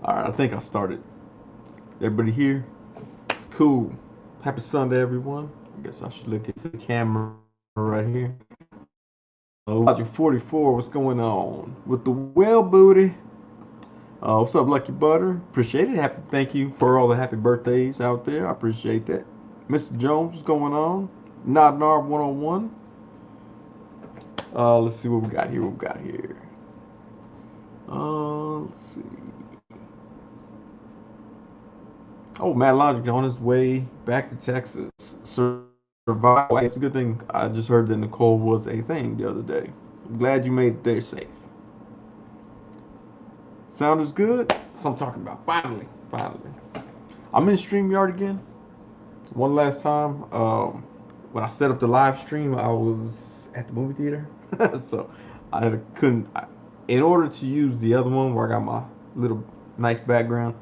Alright, I think I started. Everybody here? Cool. Happy Sunday, everyone. I guess I should look into the camera right here. Logic 44, what's going on? With the well booty. What's up, Lucky Butter? Appreciate it. Thank you for all the happy birthdays out there. I appreciate that. Mr. Jones, what's going on? Nod Narb 101. Let's see what we got here. Let's see. Oh, Matt Logic on his way back to Texas. Survival. It's a good thing I just heard that Nicole was a thing the other day. I'm glad you made it there safe. Sound is good? That's what I'm talking about. Finally. I'm in StreamYard again. One last time. When I set up the live stream, I was at the movie theater. So in order to use the other one where I got my little nice background,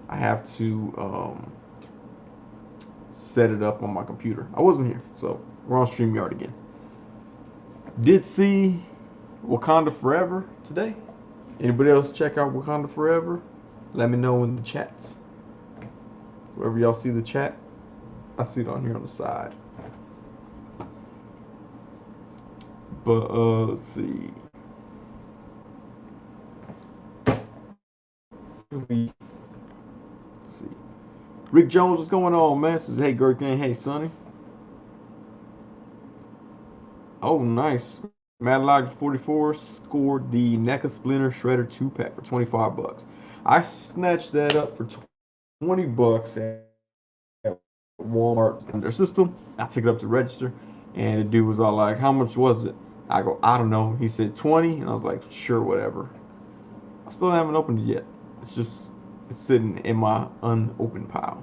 I have to set it up on my computer. I wasn't here, so we're on StreamYard again. Did see Wakanda Forever today. Anybody else check out Wakanda Forever? Let me know in the chats. Wherever y'all see the chat, I see it on here on the side. But let's see. Let's see. Rick Jones, what's going on, man? Says, hey, Gurk, hey, Sonny. Oh, nice. Madlock 44 scored the NECA Splinter Shredder 2-pack for $25. I snatched that up for $20 at Walmart in their system. I took it up to register, and the dude was all like, how much was it? I go, I don't know. He said 20, and I was like, sure, whatever. I still haven't opened it yet. It's sitting in my unopened pile.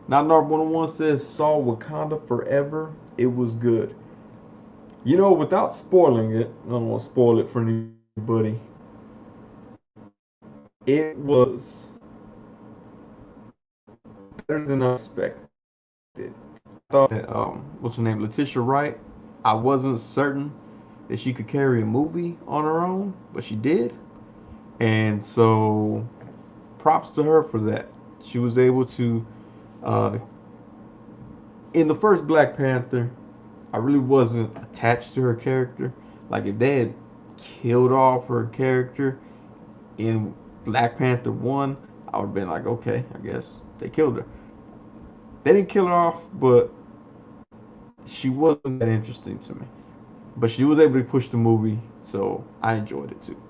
Now, Narb101 says, saw Wakanda Forever. It was good. You know, without spoiling it, I don't want to spoil it for anybody. It was better than I expected. I thought that, what's her name, Letitia Wright, I wasn't certain that she could carry a movie on her own, but she did. And so, props to her for that. She was able to, in the first Black Panther, I really wasn't attached to her character. Like, if they had killed off her character in Black Panther 1, I would have been like, okay, I guess they killed her. They didn't kill her off, but she wasn't that interesting to me. But she was able to push the movie, so I enjoyed it too.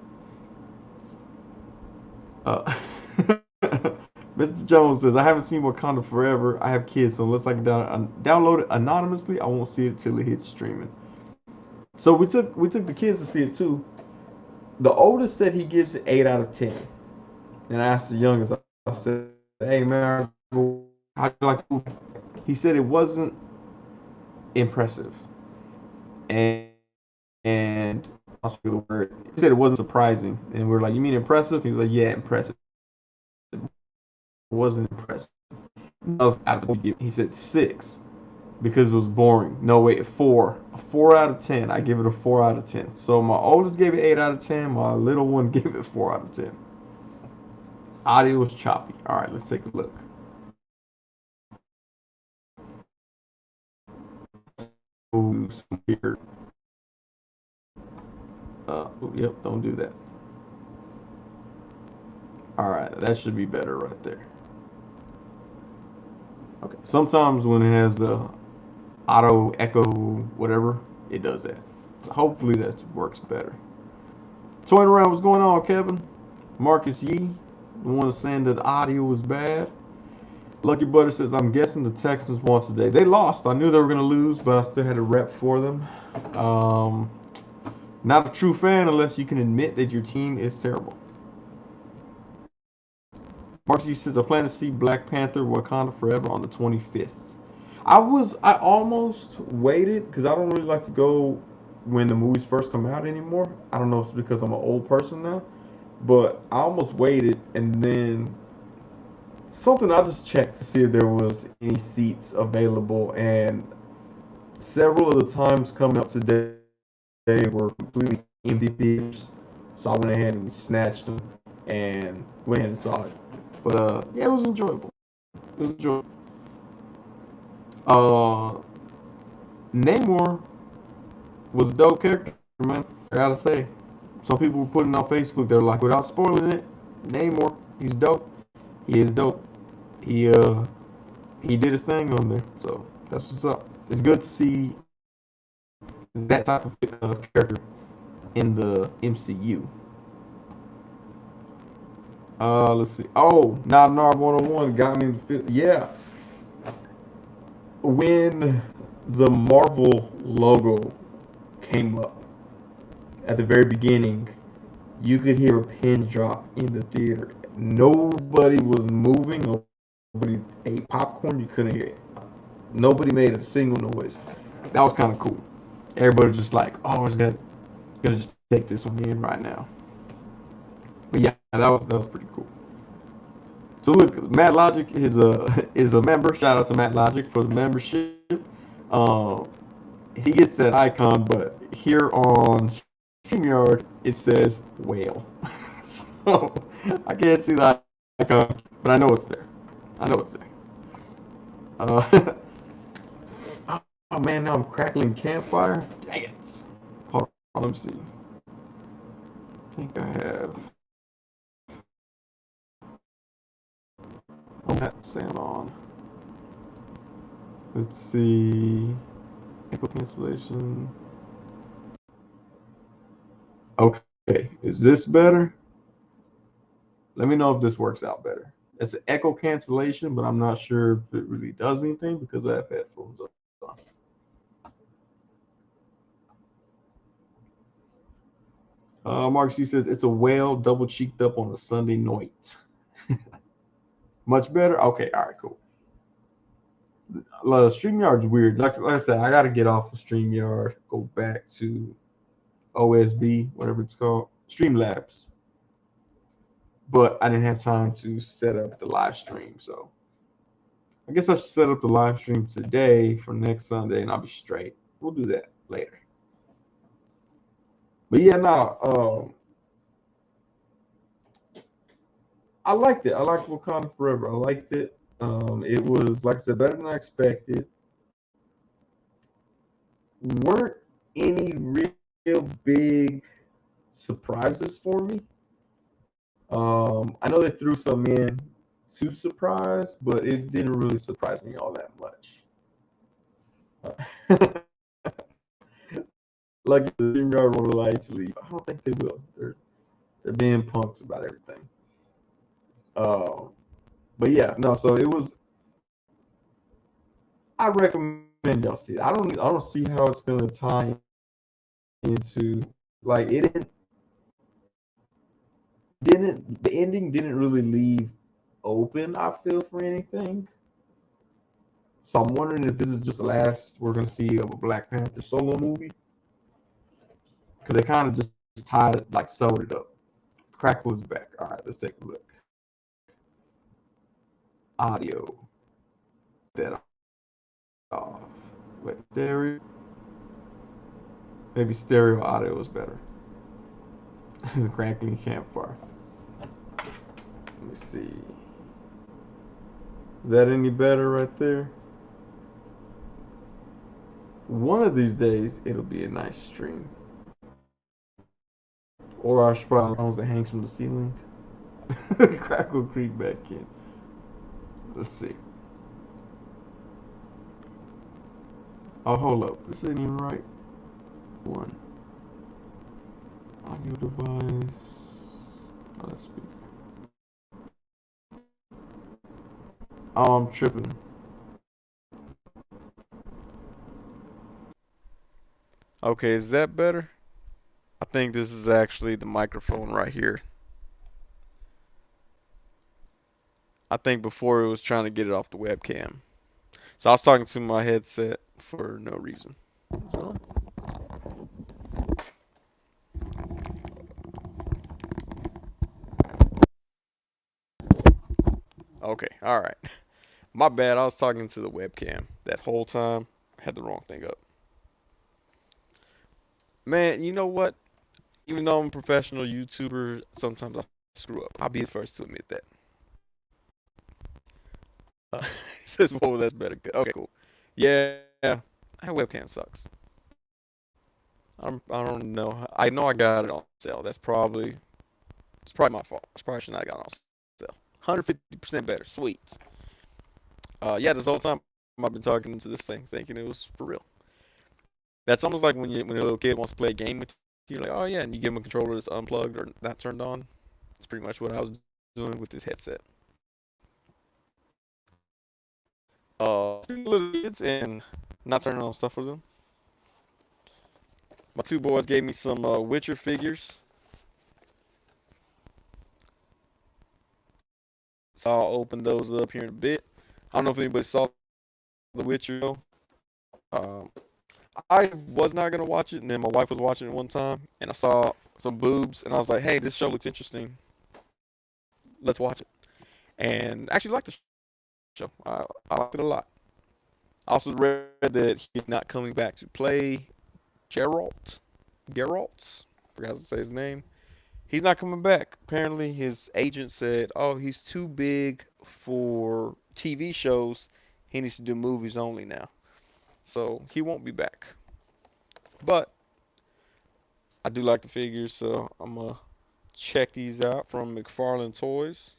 Mr. Jones says, I haven't seen Wakanda Forever. I have kids, so unless I can download it anonymously, I won't see it till it hits streaming. So we took the kids to see it too. The oldest said he gives it 8 out of 10. And I asked the youngest, I said, hey man, how do you like the movie? He said it wasn't impressive. And I'll speak the word. He said it wasn't surprising. And we were like, you mean impressive? He was like, yeah, impressive. It wasn't impressive. He said 6 because it was boring. No, wait, 4. A 4 out of 10. I give it a 4 out of 10. So my oldest gave it 8 out of 10. My little one gave it 4 out of 10. Audio was choppy. All right, let's take a look. Ooh, some weird. Yep, don't do that. All right, that should be better right there. Okay, sometimes when it has the auto echo whatever, it does that. So hopefully that works better. Toying around, what's going on, Kevin? Marcus Yee, the one saying that the audio was bad. Lucky Butter says, I'm guessing the Texans won today. They lost. I knew they were going to lose, but I still had a rep for them. Not a true fan unless you can admit that your team is terrible. Marcy says, I plan to see Black Panther Wakanda Forever on the 25th. I almost waited because I don't really like to go when the movies first come out anymore. I don't know if it's because I'm an old person now, but I almost waited, and then something I just checked to see if there was any seats available, and several of the times coming up today were completely empty theaters. So I went ahead and snatched them. and went ahead and saw it. But yeah, it was enjoyable. It was enjoyable. Uh, Namor was a dope character, man. I gotta say. Some people were putting on Facebook. They're like, without spoiling it, Namor, he's dope. He is dope. He he did his thing on there. So that's what's up. It's good to see that type of character in the MCU. Let's see. Oh, Not Narb 101 got me. Yeah, when the Marvel logo came up at the very beginning, you could hear a pin drop in the theater. Nobody was moving. Nobody ate popcorn. You couldn't hear it. Nobody made a single noise. That was kind of cool. Everybody was just like, "Oh, we're gonna just take this one in right now." But yeah, that was pretty cool. So look, Matt Logic is a member. Shout out to Matt Logic for the membership. Um, he gets that icon, but here on StreamYard it says whale. So I can't see the icon, but I know it's there. I know it's there. Uh, oh man, now I'm crackling campfire. Dang it. Hold on, let me see. I think I have. That sound on. Let's see. Echo cancellation. Okay, is this better? Let me know if this works out better. It's an echo cancellation, but I'm not sure if it really does anything because I have headphones on. Mark C says it's a whale double cheeked up on a Sunday night. Much better? Okay, all right, cool. StreamYard's weird. Like I said, I got to get off of StreamYard, go back to OSB, whatever it's called, Streamlabs. But I didn't have time to set up the live stream, so I guess I should set up the live stream today for next Sunday, and I'll be straight. We'll do that later. But yeah, no, I liked it. I liked Wakanda Forever. I liked it. It was, like I said, better than I expected. Weren't any real big surprises for me. I know they threw some in to surprise, but it didn't really surprise me all that much. Like the StreamYard will actually, I don't think they will. They're being punks about everything. Uh, but yeah, no. So it was. I recommend y'all see it. I don't see how it's gonna tie into like it didn't the ending didn't really leave open. I feel for anything. So I'm wondering if this is just the last we're gonna see of a Black Panther solo movie because they kind of just tied it like sewed it up. Crackle is back. All right, let's take a look. Audio that off. Wait, stereo. Maybe stereo audio is better. The crackling campfire. Let me see. Is that any better right there? One of these days, it'll be a nice stream. Or I should put on that hangs from the ceiling. Crackle creep back in. Let's see. Oh, hold up. This ain't even right. One. Audio device. Oh, that's speaker. Oh, I'm tripping. Okay, is that better? I think this is actually the microphone right here. I think before it was trying to get it off the webcam. So I was talking to my headset for no reason. So, okay, alright. My bad, I was talking to the webcam that whole time. I had the wrong thing up. Man, you know what? Even though I'm a professional YouTuber, sometimes I screw up. I'll be the first to admit that. He says, "Whoa, that's better." Okay, cool. Yeah, that webcam sucks. I don't know. I know I got it on sale. It's probably my fault. I probably should not have got it on sale. 150% better. Sweet. Yeah, this whole time I've been talking to this thing, thinking it was for real. That's almost like when a little kid wants to play a game with you, you're like, oh yeah, and you give him a controller that's unplugged or not turned on. That's pretty much what I was doing with this headset. Little kids and not turning on stuff for them. My two boys gave me some Witcher figures, so I'll open those up here in a bit. I don't know if anybody saw The Witcher though. Um, I was not gonna watch it, and then my wife was watching it one time, and I saw some boobs, and I was like, "Hey, this show looks interesting. Let's watch it." And I actually liked the show. I liked it a lot. I also read that he's not coming back to play Geralt. Geralt, forgot to say his name. He's not coming back. Apparently, his agent said, "Oh, he's too big for TV shows. He needs to do movies only now." So he won't be back. But I do like the figures, so I'm gonna check these out from McFarlane Toys.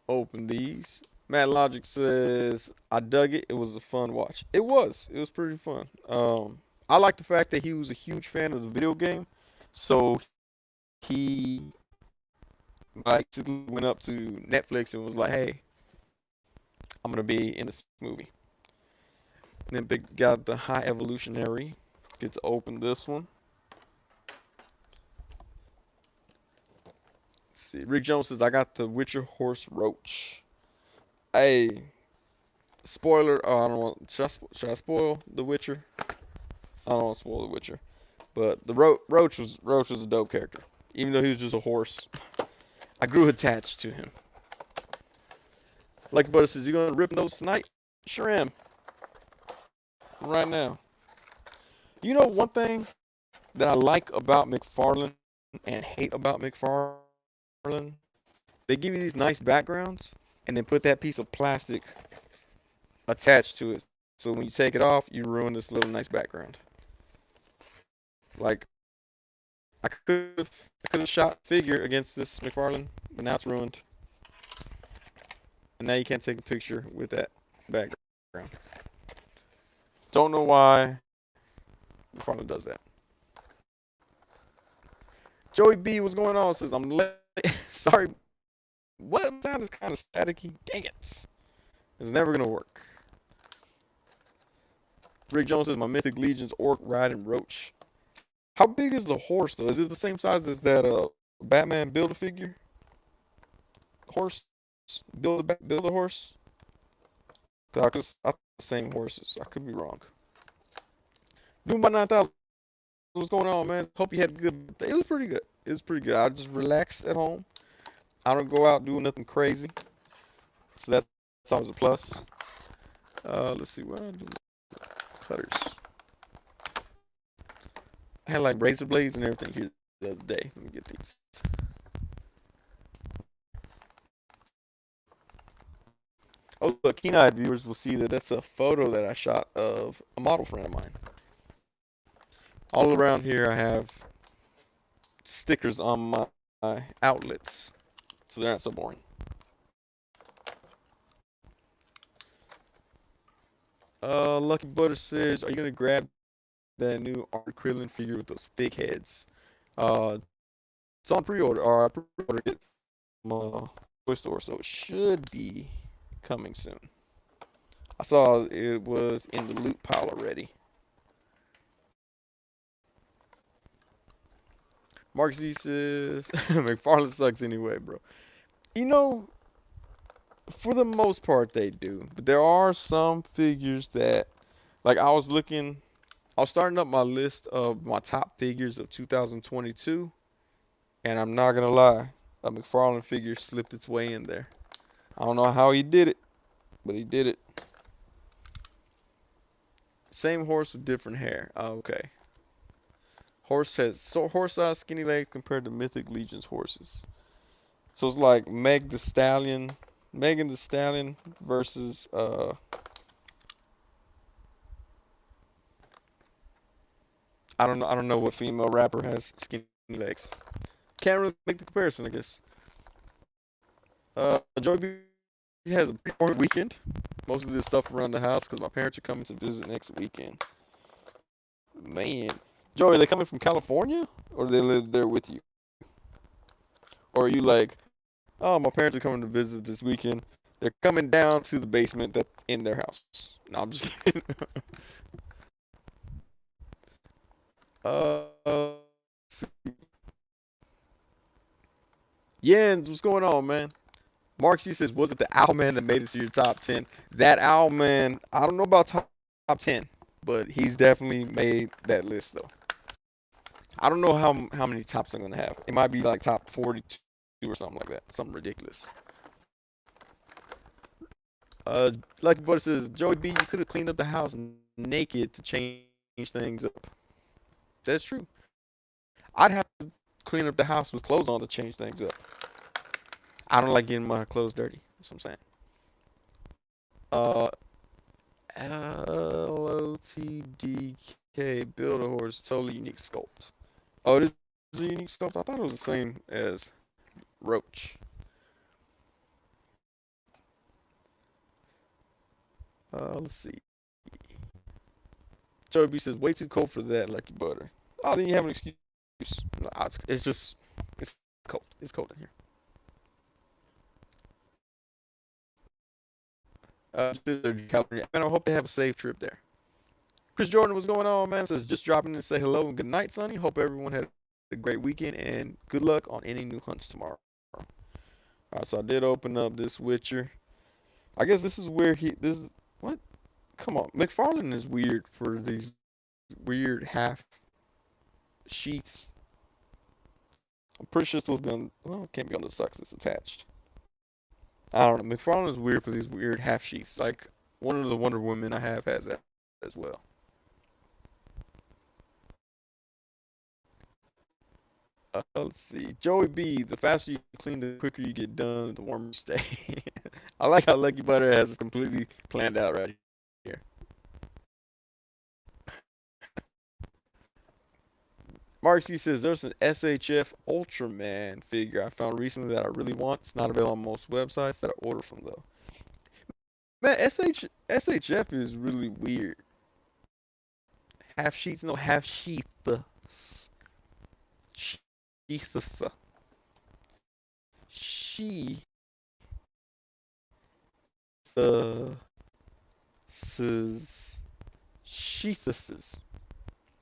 Open these. Matt Logic says, I dug it. It was a fun watch. It was. It was pretty fun. I like the fact that he was a huge fan of the video game. So he like went up to Netflix and was like, hey, I'm gonna be in this movie. And then Big got the High Evolutionary. Get to open this one. Let's see. Rick Jones says, I got the Witcher Horse Roach. Hey, spoiler. Oh, I don't want. Should I spoil The Witcher? I don't want to spoil The Witcher. But the Roach was a dope character, even though he was just a horse. I grew attached to him. Like Butter says, you gonna rip those tonight? Sure am. Right now. You know one thing that I like about McFarlane and hate about McFarlane? They give you these nice backgrounds and then put that piece of plastic attached to it. So when you take it off, you ruin this little nice background. Like I could have shot figure against this McFarlane, but now it's ruined. And now you can't take a picture with that background. Don't know why McFarlane does that. Joey B, what's going on? Says I'm late. Sorry. What? Sound is kind of staticky. Dang it. It's never gonna work. Rick Jones says my Mythic Legion's Orc riding Roach. How big is the horse though? Is it the same size as that Batman Build-A-Figure horse? Build a horse? I could I the same horses. I could be wrong. Doing my 9,000. What's going on, man? Hope you had a good day. It was pretty good. It was pretty good. I just relaxed at home. I don't go out doing nothing crazy, so that's always a plus. Let's see what I do. Cutters. I had like razor blades and everything here the other day. Let me get these. Oh, look, keen-eyed viewers will see that that's a photo that I shot of a model friend of mine. All around here, I have stickers on my outlets, so they're not so boring. Lucky Butter says, are you gonna grab that new Art Krillin figure with those thick heads? It's on pre-order, or I pre-ordered it from toy store, so it should be coming soon. I saw it was in the loot pile already. Mark Z says, McFarlane sucks anyway, bro. You know, for the most part they do, but there are some figures that, like I was starting up my list of my top figures of 2022, and I'm not gonna lie, a McFarlane figure slipped its way in there. I don't know how he did it, but he did it. Same horse with different hair. Okay. horse-sized skinny legs compared to Mythic Legion's horses. So it's like Megan the Stallion versus I don't know what female rapper has skinny legs. Can't really make the comparison, I guess. Joey B has a pretty boring weekend. Most of this stuff around the house because my parents are coming to visit next weekend. Man, Joey, are they coming from California or do they live there with you? Or are you like, oh, my parents are coming to visit this weekend. They're coming down to the basement that's in their house. No, I'm just kidding. uh, Jens, what's going on, man? Marksy says, was it the Owlman that made it to your top 10? That Owlman, I don't know about top 10, but he's definitely made that list, though. I don't know how many tops I'm going to have. It might be like top 42 or something like that. Something ridiculous. Lucky Butter says, Joey B, you could have cleaned up the house naked to change things up. That's true. I'd have to clean up the house with clothes on to change things up. I don't like getting my clothes dirty. That's what I'm saying. Uh, LOTDK build a horse, totally unique sculpt. Oh, it is a unique sculpt. I thought it was the same as Roach. Let's see. Joey B says way too cold for that, Lucky Butter. Oh, then you have an excuse. No, it's just it's cold. It's cold in here. California. Man, I hope they have a safe trip there. Chris Jordan, what's going on, man? Says just dropping in to say hello and good night, Sonny. Hope everyone had a great weekend and good luck on any new hunts tomorrow. Alright, so I did open up this Witcher. I guess this is where what? Come on, McFarlane is weird for these weird half sheaths. I'm pretty sure it's supposed to be on. Well, it can't be on the sucks. It's attached. I don't know. McFarlane is weird for these weird half sheaths. Like one of the Wonder Women I have has that as well. Let's see. Joey B, the faster you clean, the quicker you get done, the warmer you stay. I like how Lucky Butter has it completely planned out right here. Mark C says there's an SHF Ultraman figure I found recently that I really want. It's not available on most websites that I order from though. Man, SHF is really weird. Half sheets, no half sheath. Sheathus. She the sheathuses.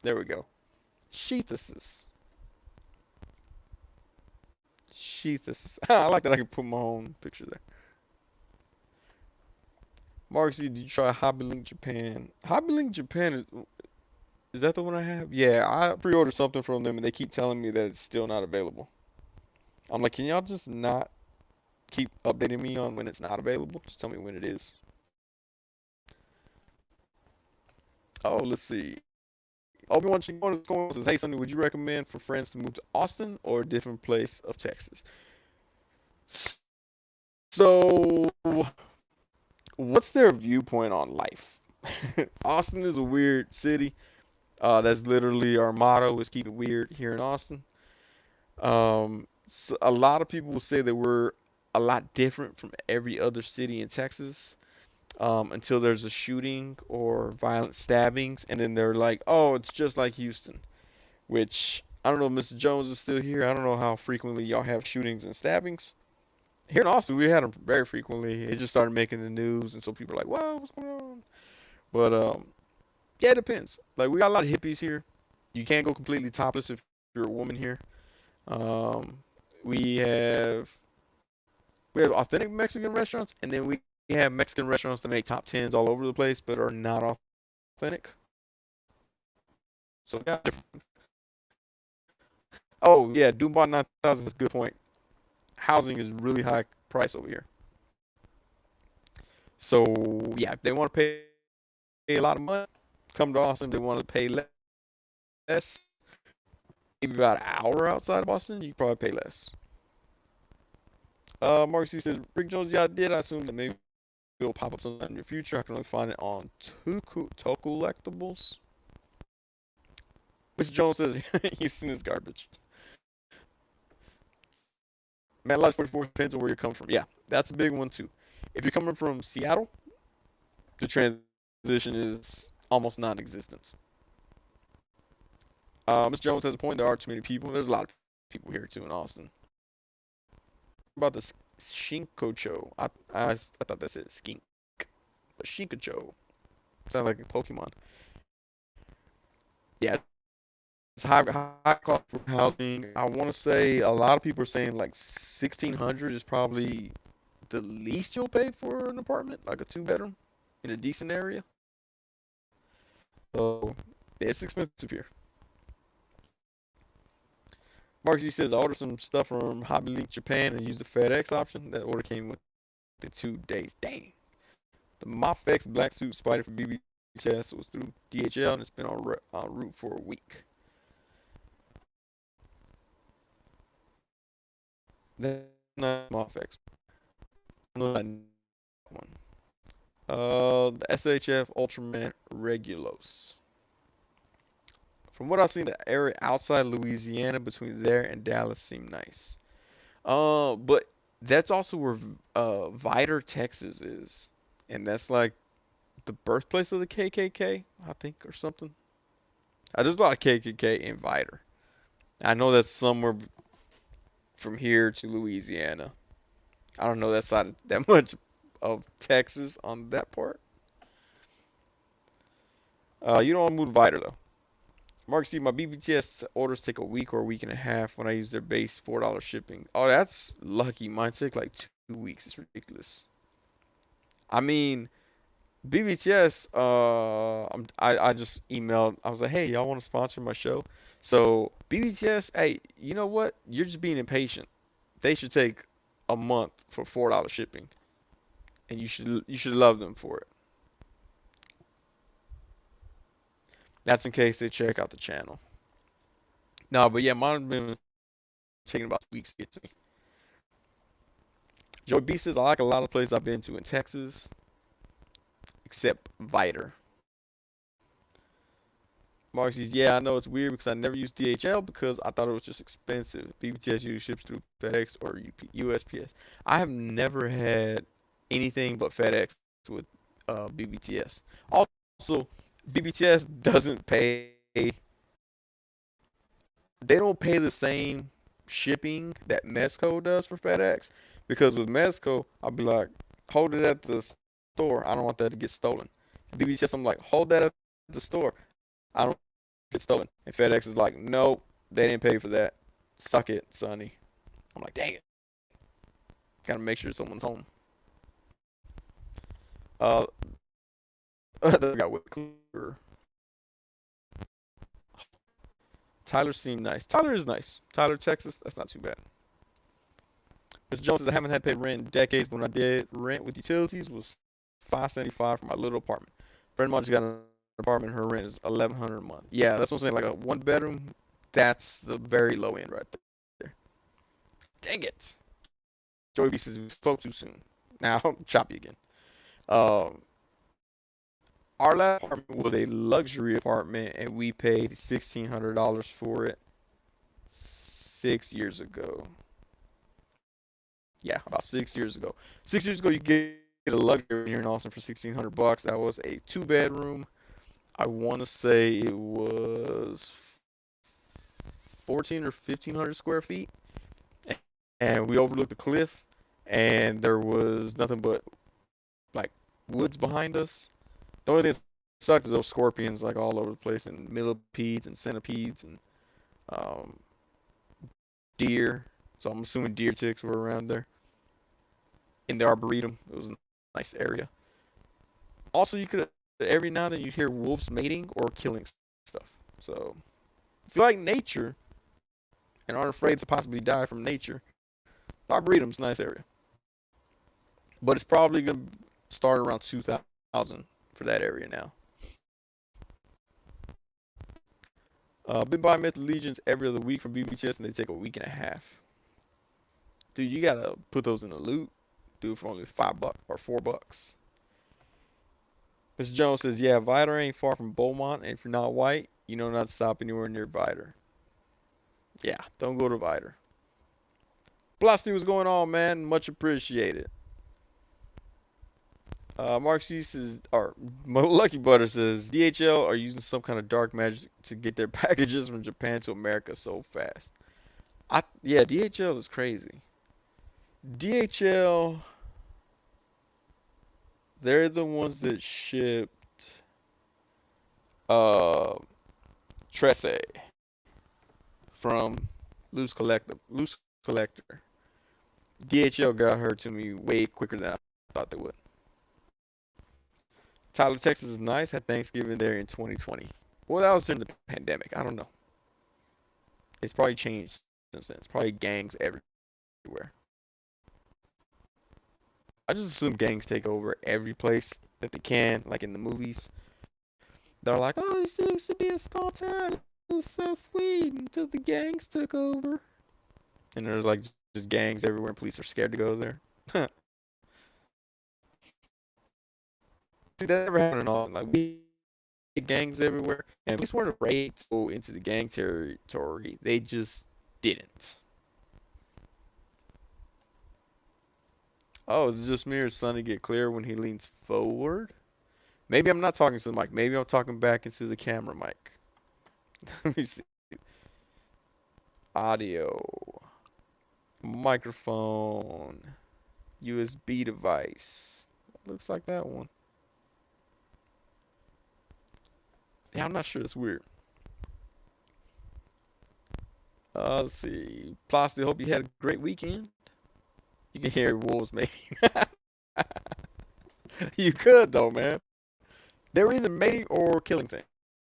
There we go. Sheathuses. Sheathuses. I like that I can put my own picture there. Mark C, did you try Hobby Link Japan? Hobby Link Japan is that the one I have? Yeah, I pre-ordered something from them and they keep telling me that it's still not available. I'm like, can y'all just not keep updating me on when it's not available? Just tell me when it is. Oh, let's see. Obi-Wan Chingona says, hey, Sonny, would you recommend for friends to move to Austin or a different place of Texas? So, what's their viewpoint on life? Austin is a weird city. That's literally our motto is keep it weird here in Austin. So a lot of people will say that we're a lot different from every other city in Texas until there's a shooting or violent stabbings, and then they're like, oh, it's just like Houston. Which I don't know if Mr. Jones is still here. I don't know how frequently y'all have shootings and stabbings. Here in Austin, we had them very frequently. It just started making the news, and so people are like, "Wow, what's going on?" But yeah, it depends. Like we got a lot of hippies here. You can't go completely topless if you're a woman here. Um, we have authentic Mexican restaurants, and then we have Mexican restaurants that make top tens all over the place, but are not authentic. So yeah. Oh yeah, Doombot 9000 is a good point. Housing is really high price over here. So yeah, if they want to pay a lot of money, come to Austin. If they want to pay less, maybe about an hour outside of Boston, you probably pay less. Mark C says, Rick Jones, yeah, I did. I assume that maybe it'll pop up sometime in the future. I can only find it on Toku Collectibles. Mr. Jones says, Houston is garbage. Man, Life 44 depends on where you're coming from. Yeah, that's a big one too. If you're coming from Seattle, the transition is almost non-existent. Mr. Jones has a point. There are too many people. There's a lot of people here too in Austin. About the Shinkocho. I thought that said skink. But Shinkocho. Sounds like a Pokemon. Yeah, it's high cost for housing. I want to say a lot of people are saying like 1,600 is probably the least you'll pay for an apartment, like a 2 bedroom in a decent area. So it's expensive here. Marksy says I ordered some stuff from Hobby Link Japan and used the FedEx option. That order came within 2 days. Dang. The Mofex Black Suit Spider for BBTS was through DHL and it's been en route for a week. That's not Mofex. One. The SHF Ultraman Regulos. From what I've seen, the area outside Louisiana between there and Dallas seemed nice. But that's also where Vidor, Texas is, and that's like the birthplace of the KKK, I think, or something. There's a lot of KKK in Vidor. I know that's somewhere from here to Louisiana. I don't know that side that much of Texas on that part. You don't want to move to Vidor though. Mark C, my BBTS orders take a week or a week and a half when I use their base $4 shipping. Oh, that's lucky. Mine take like 2 weeks. It's ridiculous. I mean, BBTS, I just emailed. I was like, hey, y'all want to sponsor my show? So BBTS, hey, you know what? You're just being impatient. They should take a month for $4 shipping, and you should love them for it. That's in case they check out the channel. No, but yeah, mine have been taking about 2 weeks to get to me. Joey B says I like a lot of places I've been to in Texas, except Vidor. Mark says, yeah, I know it's weird because I never used DHL because I thought it was just expensive. BBTS usually ships through FedEx or USPS. I have never had anything but FedEx with BBTS. Also, BBTS doesn't pay. They don't pay the same shipping that Mezco does for FedEx because with Mezco, I'll be like, hold it at the store. I don't want that to get stolen. BBTS, I'm like, hold that at the store. I don't get stolen. And FedEx is like, nope, they didn't pay for that. Suck it, Sonny. I'm like, dang it. Gotta make sure someone's home. They got with clear. Tyler seemed nice. Tyler is nice. Tyler, Texas, that's not too bad. Mr. Jones says I haven't had to pay rent in decades. When I did rent with utilities was $575 for my little apartment. Friend of mine just got an apartment. Her rent is $1,100 a month. Yeah, that's what I'm saying. Like a 1 bedroom, that's the very low end right there. Dang it. Joey B says we spoke too soon. Now choppy again. Um, our last apartment was a luxury apartment, and we paid $1,600 for it 6 years ago. Yeah, about 6 years ago. 6 years ago, you get a luxury here in Austin for $1,600. That was a 2 bedroom. I want to say it was 14 or 1,500 square feet, and we overlooked the cliff, and there was nothing but like woods behind us. The only thing that sucked is those scorpions like all over the place, and millipedes and centipedes and um, deer. So I'm assuming deer ticks were around there. In the arboretum, it was a nice area. Also, you could every now and then you hear wolves mating or killing stuff. So if you like nature and aren't afraid to possibly die from nature, the arboretum's a nice area. But it's probably gonna start around 2,000 for that area now. Been buying Myth Legions every other week from BBTS, and they take a week and a half. Dude, you gotta put those in the loot. Do it for only $5 or $4. Mr. Jones says, yeah, Vider ain't far from Beaumont, and if you're not white, you know not to stop anywhere near Vider. Yeah, don't go to Vider. Blasty, what's going on, man? Much appreciated. Mark C says, or Lucky Butter says, DHL are using some kind of dark magic to get their packages from Japan to America so fast. Yeah, DHL is crazy. DHL, they're the ones that shipped uh Tresse from Loose Collector. DHL got her to me way quicker than I thought they would. Tyler, Texas is nice. Had Thanksgiving there in 2020. Well, that was during the pandemic. I don't know. It's probably changed since then. It's probably gangs everywhere. I just assume gangs take over every place that they can, like in the movies. They're like, oh, this used to be a small town. It was so sweet until the gangs took over. And there's like just gangs everywhere, and police are scared to go there. See, that never happened at all. Like, we had gangs everywhere, and police weren't afraid to go into the gang territory. They just didn't. Oh, is it just me or Sonny get clear when he leans forward? Maybe I'm not talking to the mic. Maybe I'm talking back into the camera mic. Let me see. Audio. Microphone. USB device. Looks like that one. Yeah, I'm not sure. It's weird. Let's see. Plasty, hope you had a great weekend. You can hear wolves mating. You could, though, man. They were either mating or killing things.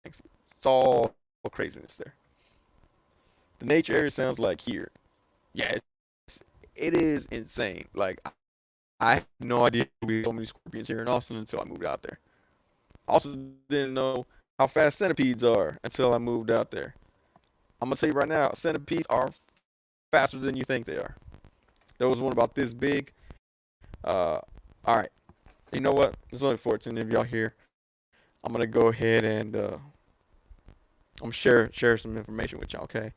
It's all craziness there. The nature area sounds like here. Yeah, it is insane. Like, I had no idea we had so many scorpions here in Austin until I moved out there. Also didn't know how fast centipedes are until I moved out there. I'm gonna tell you right now, centipedes are faster than you think they are. There was one about this big. All right. You know what? There's only 14 of y'all here. I'm gonna go ahead and I'm share some information with y'all. Okay.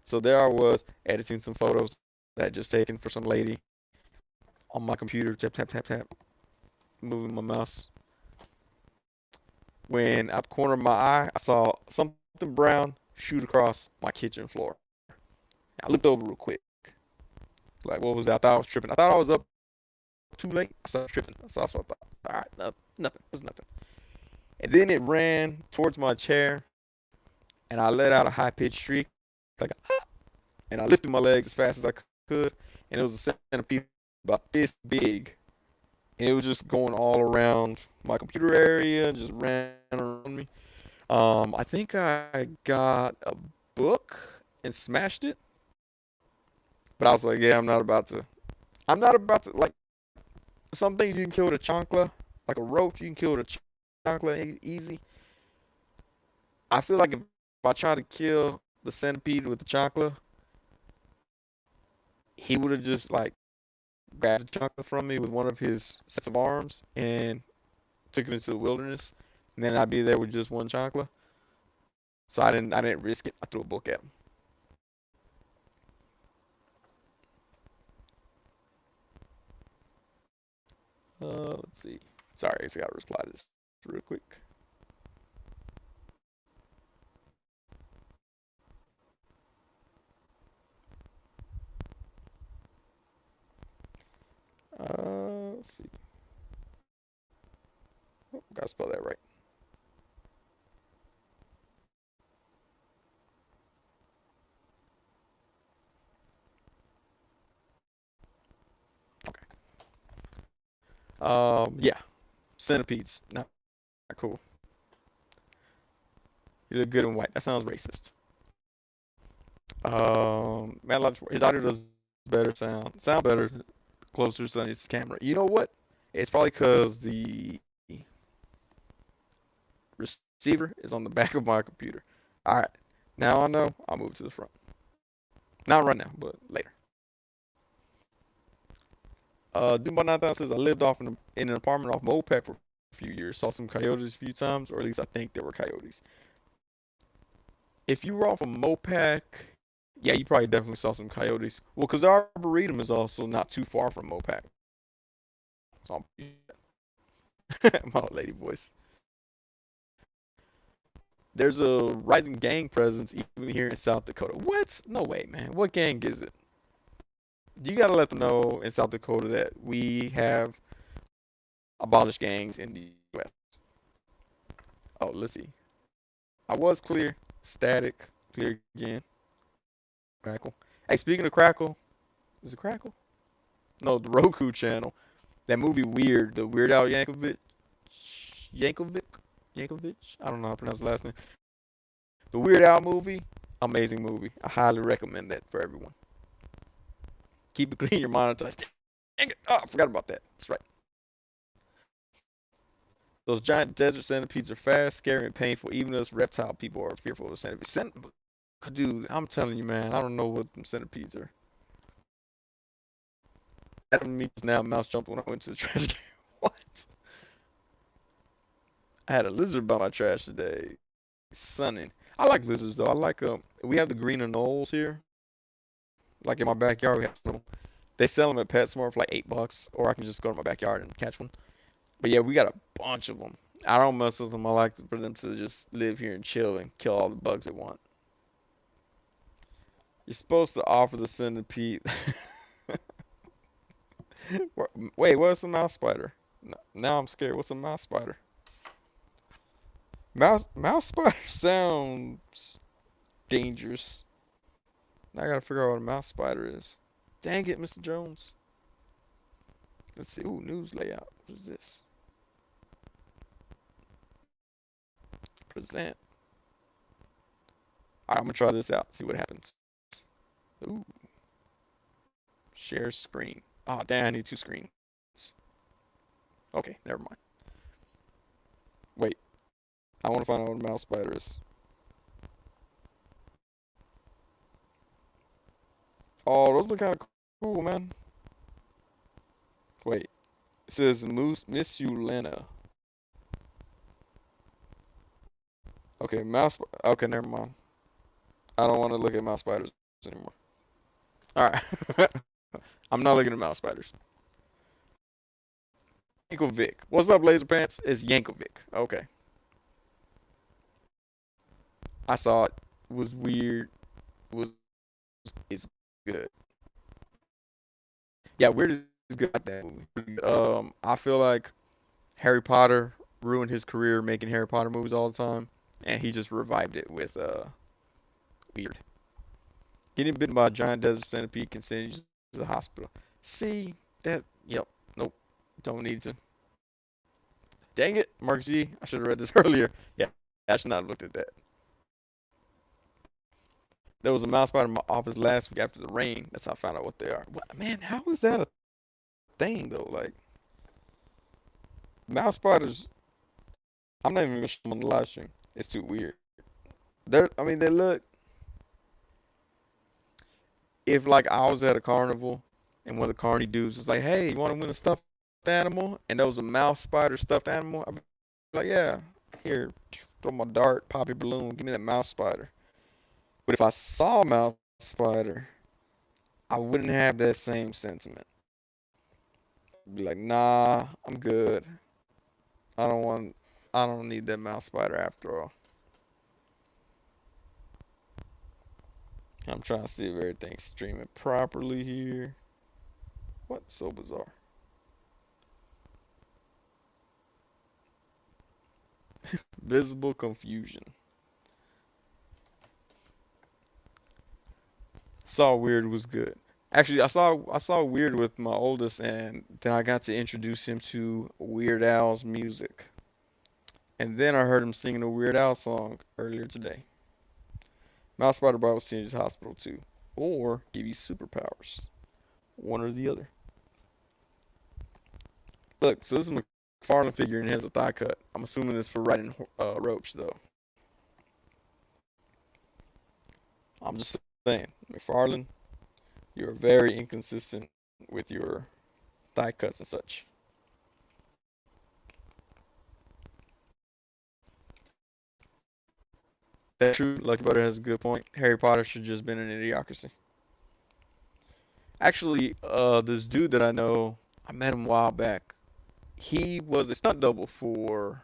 So there I was editing some photos that I had just taken for some lady on my computer. Tap tap tap tap. Moving my mouse. When out the corner of my eye, I saw something brown shoot across my kitchen floor. I looked over real quick. Like, what was that? I thought I was tripping. I thought I was up too late. I started tripping. That's also what I thought. All right, no, nothing. It was nothing. And then it ran towards my chair, and I let out a high-pitched shriek, like, ah! And I lifted my legs as fast as I could, and it was a centipede about this big, and it was just going all around my computer area, and just ran around me. I think I got a book and smashed it, but I was like, yeah, I'm not about to, like, some things you can kill with a chancla, like a roach, you can kill with a chancla easy. I feel like if I try to kill the centipede with the chancla, he would have just like grabbed the chancla from me with one of his sets of arms and took it into the wilderness, and then I'd be there with just one chancla. So I didn't risk it. I threw a book at him. Let's see. Sorry, I just gotta reply to this real quick. Let's see. Oh, gotta spell that right. Okay. Yeah. Centipedes. Not cool. You look good in white. That sounds racist. Mad Lodge, his audio does better sound better closer to Sonny's camera. You know what? It's probably because the receiver is on the back of my computer. All right. Now I know. I'll move to the front. Not right now, but later. Dude by 9,000 says I lived off in an apartment off Mopac for a few years. Saw some coyotes a few times, or at least I think there were coyotes. If you were off of Mopac, yeah, you probably definitely saw some coyotes. Well, because the Arboretum is also not too far from Mopac. So my old lady voice. There's a rising gang presence even here in South Dakota. What? No way, man. What gang is it? You gotta let them know in South Dakota that we have abolished gangs in the U.S. Oh, let's see. I was clear. Static. Clear again. Crackle. Hey, speaking of Crackle, is it Crackle? No, the Roku channel. That movie Weird, the Weird Al Yankovic, Yankovic. I don't know how to pronounce the last name. The Weird Al movie, amazing movie. I highly recommend that for everyone. Keep it clean, you're monetized. Dang it! Oh, I forgot about that. That's right. Those giant desert centipedes are fast, scary, and painful. Even us reptile people are fearful of centipedes. Dude, I'm telling you, man, I don't know what them centipedes are. Adam meets now mouse jumped when I went to the trash can. What? I had a lizard by my trash today. Sonny. I like lizards though. I like we have the green anoles here. Like in my backyard we have some. They sell them at PetSmart for like $8, or I can just go to my backyard and catch one. But yeah, we got a bunch of them. I don't mess with them. I like for them to just live here and chill and kill all the bugs they want. You're supposed to offer the centipede. Wait, what's a mouse spider? Now I'm scared. What's a mouse spider? Mouse spider sounds dangerous. Now I gotta figure out what a mouse spider is. Dang it, Mr. Jones. Let's see. Ooh, news layout. What is this? Present. Alright, I'm gonna try this out. See what happens. Ooh. Share screen. Oh, damn, I need two screens. Okay, never mind. Wait. I want to find out what a mouse spider is. Oh, those look kind of cool, man. Wait. It says Miss Yulena. Okay, Okay, never mind. I don't want to look at mouse spiders anymore. Alright. I'm not looking at mouse spiders. Yankovic. What's up, Laser Pants? It's Yankovic. Okay. I saw it. Was weird. Was is good. Yeah, weird is good at that movie. I feel like Harry Potter ruined his career making Harry Potter movies all the time, and he just revived it with weird. Getting bitten by a giant desert centipede can send you to the hospital. See that? Yep. Nope. Don't need to. Dang it, Mark Z. I should have read this earlier. Yeah, I should not have looked at that. There was a mouse spider in my office last week after the rain. That's how I found out what they are. What, man, how is that a thing though? Like mouse spiders. I'm not even gonna show them on the live stream. It's too weird. I mean, they look. If like I was at a carnival and one of the carny dudes was like, "Hey, you want to win a stuffed animal?" and there was a mouse spider stuffed animal, I'd be like, "Yeah, here, throw my dart, poppy balloon, give me that mouse spider." But if I saw a mouse spider, I wouldn't have that same sentiment. I'd be like, "Nah, I'm good. I don't want. I don't need that mouse spider after all." I'm trying to see if everything's streaming properly here. What's so bizarre? Visible confusion. Saw Weird was good. Actually, I saw Weird with my oldest, and then I got to introduce him to Weird Al's music. And then I heard him singing a Weird Al song earlier today. Mouse Spider Bite will send you to the hospital too, or give you superpowers. One or the other. Look, so this is a McFarlane figure and it has a thigh cut. I'm assuming this for riding Roach though. I'm just saying, McFarlane, you're very inconsistent with your thigh cuts and such. That's true. Lucky Butter has a good point. Harry Potter should just been an idiocracy. Actually, this dude that I know, I met him a while back. He was a stunt double for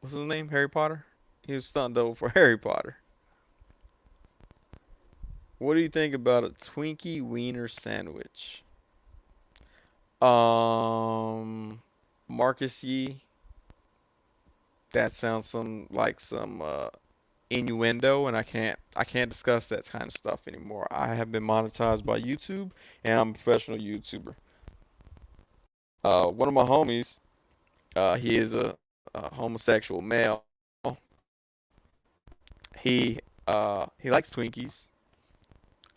what's his name? Harry Potter. He was a stunt double for Harry Potter. What do you think about a Twinkie Wiener sandwich? Um, Marcus Yee. That sounds some innuendo, and I can't discuss that kind of stuff anymore. I have been monetized by YouTube, and I'm a professional YouTuber. One of my homies, he is a homosexual male. He likes Twinkies.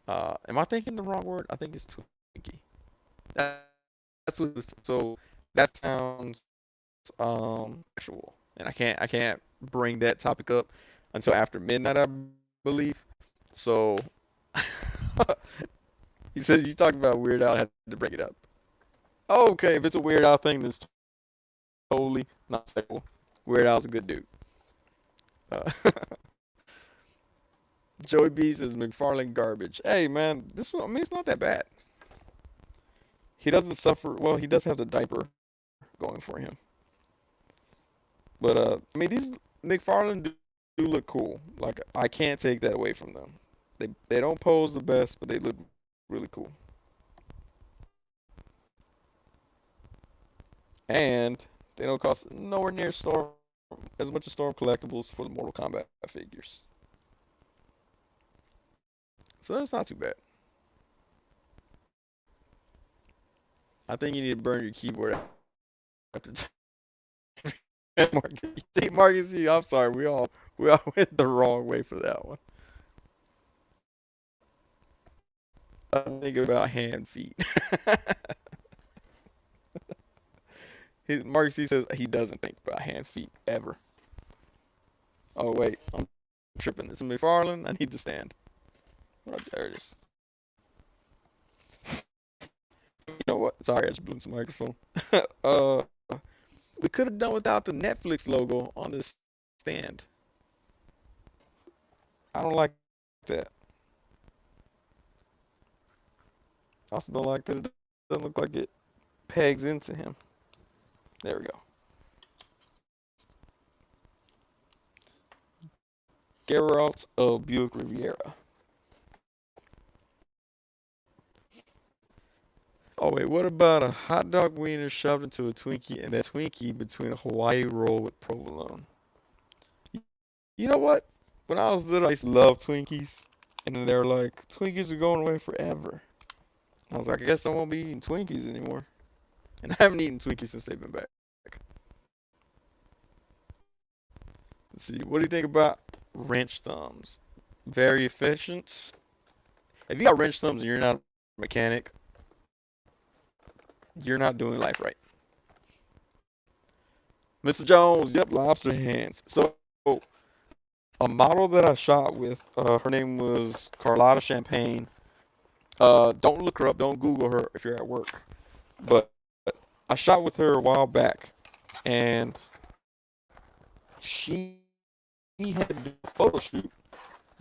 Am I thinking the wrong word? I think it's Twinkie. That, that's what. So that sounds sexual, and I can't bring that topic up until after midnight, I believe. So he says you talked about Weird Al, I had to bring it up. Oh, okay, if it's a Weird Al thing, then it's totally not sexual. Weird Al's a good dude. Uh, Joey B says McFarlane garbage. Hey man, this one, I mean it's not that bad. He doesn't suffer. Well, he does have the diaper going for him. But I mean these McFarlane do look cool. Like I can't take that away from them. They don't pose the best, but they look really cool. And they don't cost nowhere near Storm as much as Storm collectibles for the Mortal Kombat figures. So that's not too bad. I think you need to burn your keyboard after Marcus. Marcus, I'm sorry, we all went the wrong way for that one. I'm thinking about hand feet. Marcus he says he doesn't think about hand feet ever. Oh wait, I'm tripping. It's McFarlane. I need to stand. Right there it is. You know what? Sorry, I just blew into the microphone. uh, we could have done without the Netflix logo on this stand. I don't like that. I also don't like that it doesn't look like it pegs into him. There we go. Geralt of Buick Riviera. Oh wait, what about a hot dog wiener shoved into a Twinkie and that Twinkie between a Hawaii roll with provolone? You know what? When I was little, I used to love Twinkies, and then they were like, Twinkies are going away forever. I was like, I guess I won't be eating Twinkies anymore. And I haven't eaten Twinkies since they've been back. Let's see, what do you think about wrench thumbs? Very efficient. If you got wrench thumbs and you're not a mechanic, you're not doing life right. Mr. Jones, yep, lobster hands. So, a model that I shot with, her name was Carlotta Champagne. Don't look her up, don't Google her if you're at work. But I shot with her a while back, and she had to do a photo shoot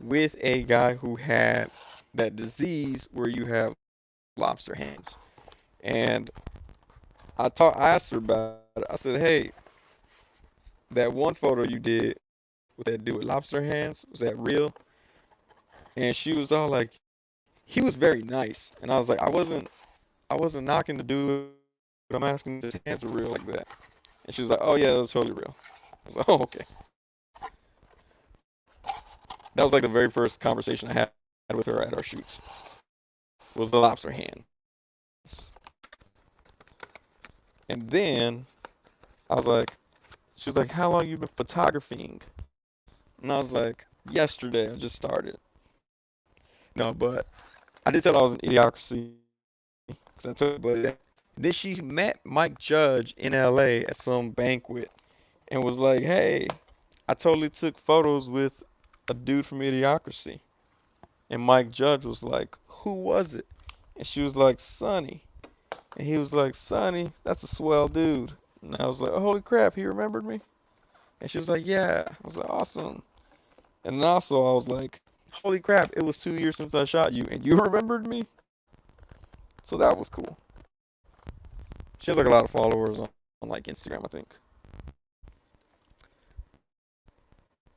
with a guy who had that disease where you have lobster hands. And I asked her about it. I said, hey, that one photo you did with that dude with lobster hands, was that real? And she was all like, he was very nice. And I was like, I wasn't knocking the dude, but I'm asking if his hands are real like that. And she was like, oh yeah, that was totally real. I was like, oh okay. That was like the very first conversation I had with her at our shoots. Was the lobster hands. And then I was like, she was like, how long you been photographing? And I was like, yesterday, I just started. No, but I did tell her I was an idiocracy. Cause I told her that. Then she met Mike Judge in LA at some banquet and was like, hey, I totally took photos with a dude from Idiocracy. And Mike Judge was like, "Who was it?" And she was like, "Sonny." And he was like, "Sonny, that's a swell dude." And I was like, oh, "Holy crap, he remembered me?" And she was like, "Yeah." I was like, "Awesome." And then also I was like, "Holy crap, it was 2 years since I shot you, and you remembered me?" So that was cool. She has like a lot of followers on like Instagram, I think.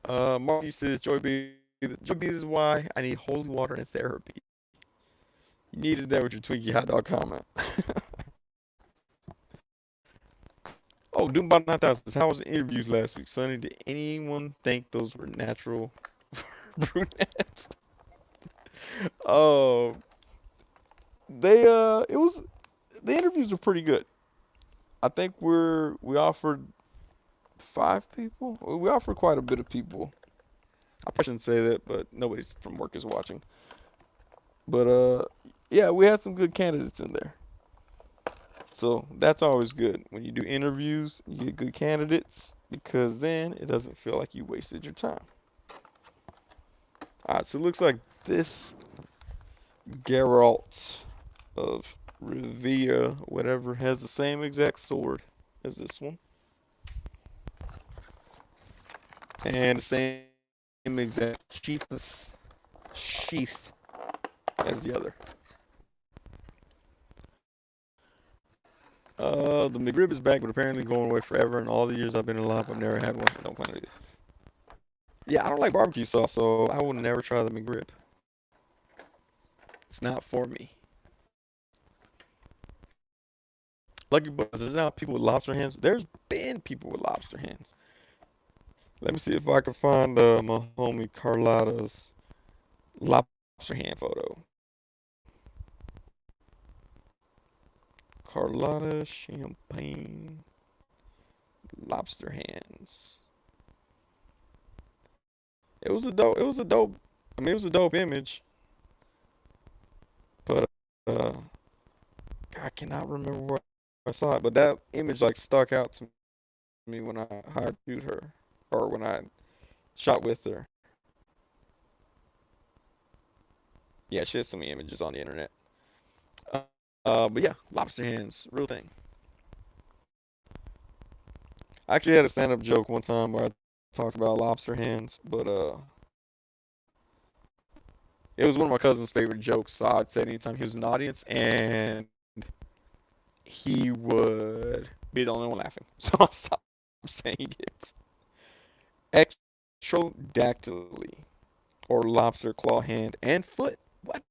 Marty says, Joy B is why I need holy water and therapy. You needed that with your Twinkie hot dog comment. Oh, Doombot 9000 says, how was the interviews last week, Sonny? Did anyone think those were natural brunettes? Oh, it was, the interviews were pretty good. I think we offered 5 people. We offered quite a bit of people. I probably shouldn't say that, but nobody's from work is watching. But yeah, we had some good candidates in there. So that's always good. When you do interviews, you get good candidates because then it doesn't feel like you wasted your time. Alright, so it looks like this Geralt of Rivia, whatever, has the same exact sword as this one. And the same exact sheath as the other. The McRib is back, but apparently going away forever. And all the years I've been alive, I've never had one. I don't plan to. Yeah, I don't like barbecue sauce, so I would never try the McRib. It's not for me. Lucky Buzz, there's not people with lobster hands. There's been people with lobster hands. Let me see if I can find my homie Carlotta's lobster hand photo. Carlotta Champagne lobster hands. It was a dope. It was a dope. I mean, it was a dope image, but uh, I cannot remember where I saw it. But that image like stuck out to me when I hired to shoot her, or when I shot with her. Yeah, she has some images on the internet. But yeah, lobster hands, real thing. I actually had a stand-up joke one time where I talked about lobster hands, but it was one of my cousin's favorite jokes. So I'd say anytime he was in the audience, and he would be the only one laughing. So I stopped saying it. Extrodactyly, or lobster claw hand and foot. What?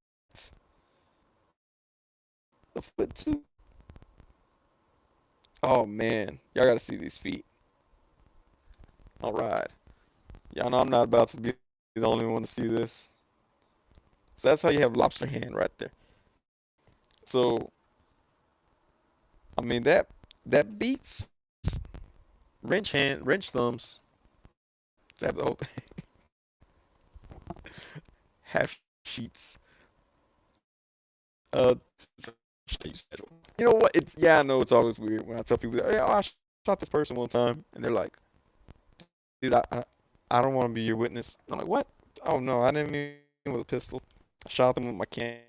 The foot too? Oh man, y'all gotta see these feet. All right, y'all know I'm not about to be the only one to see this. So that's how you have lobster hand right there. So I mean that beats wrench thumbs to have the whole thing. Half sheets. Uh, you know what? It's yeah, I know it's always weird when I tell people, that, yeah, I shot this person one time, and they're like, "Dude, I don't want to be your witness." I'm like, "What? Oh no, I didn't mean with a pistol. I shot them with my camera.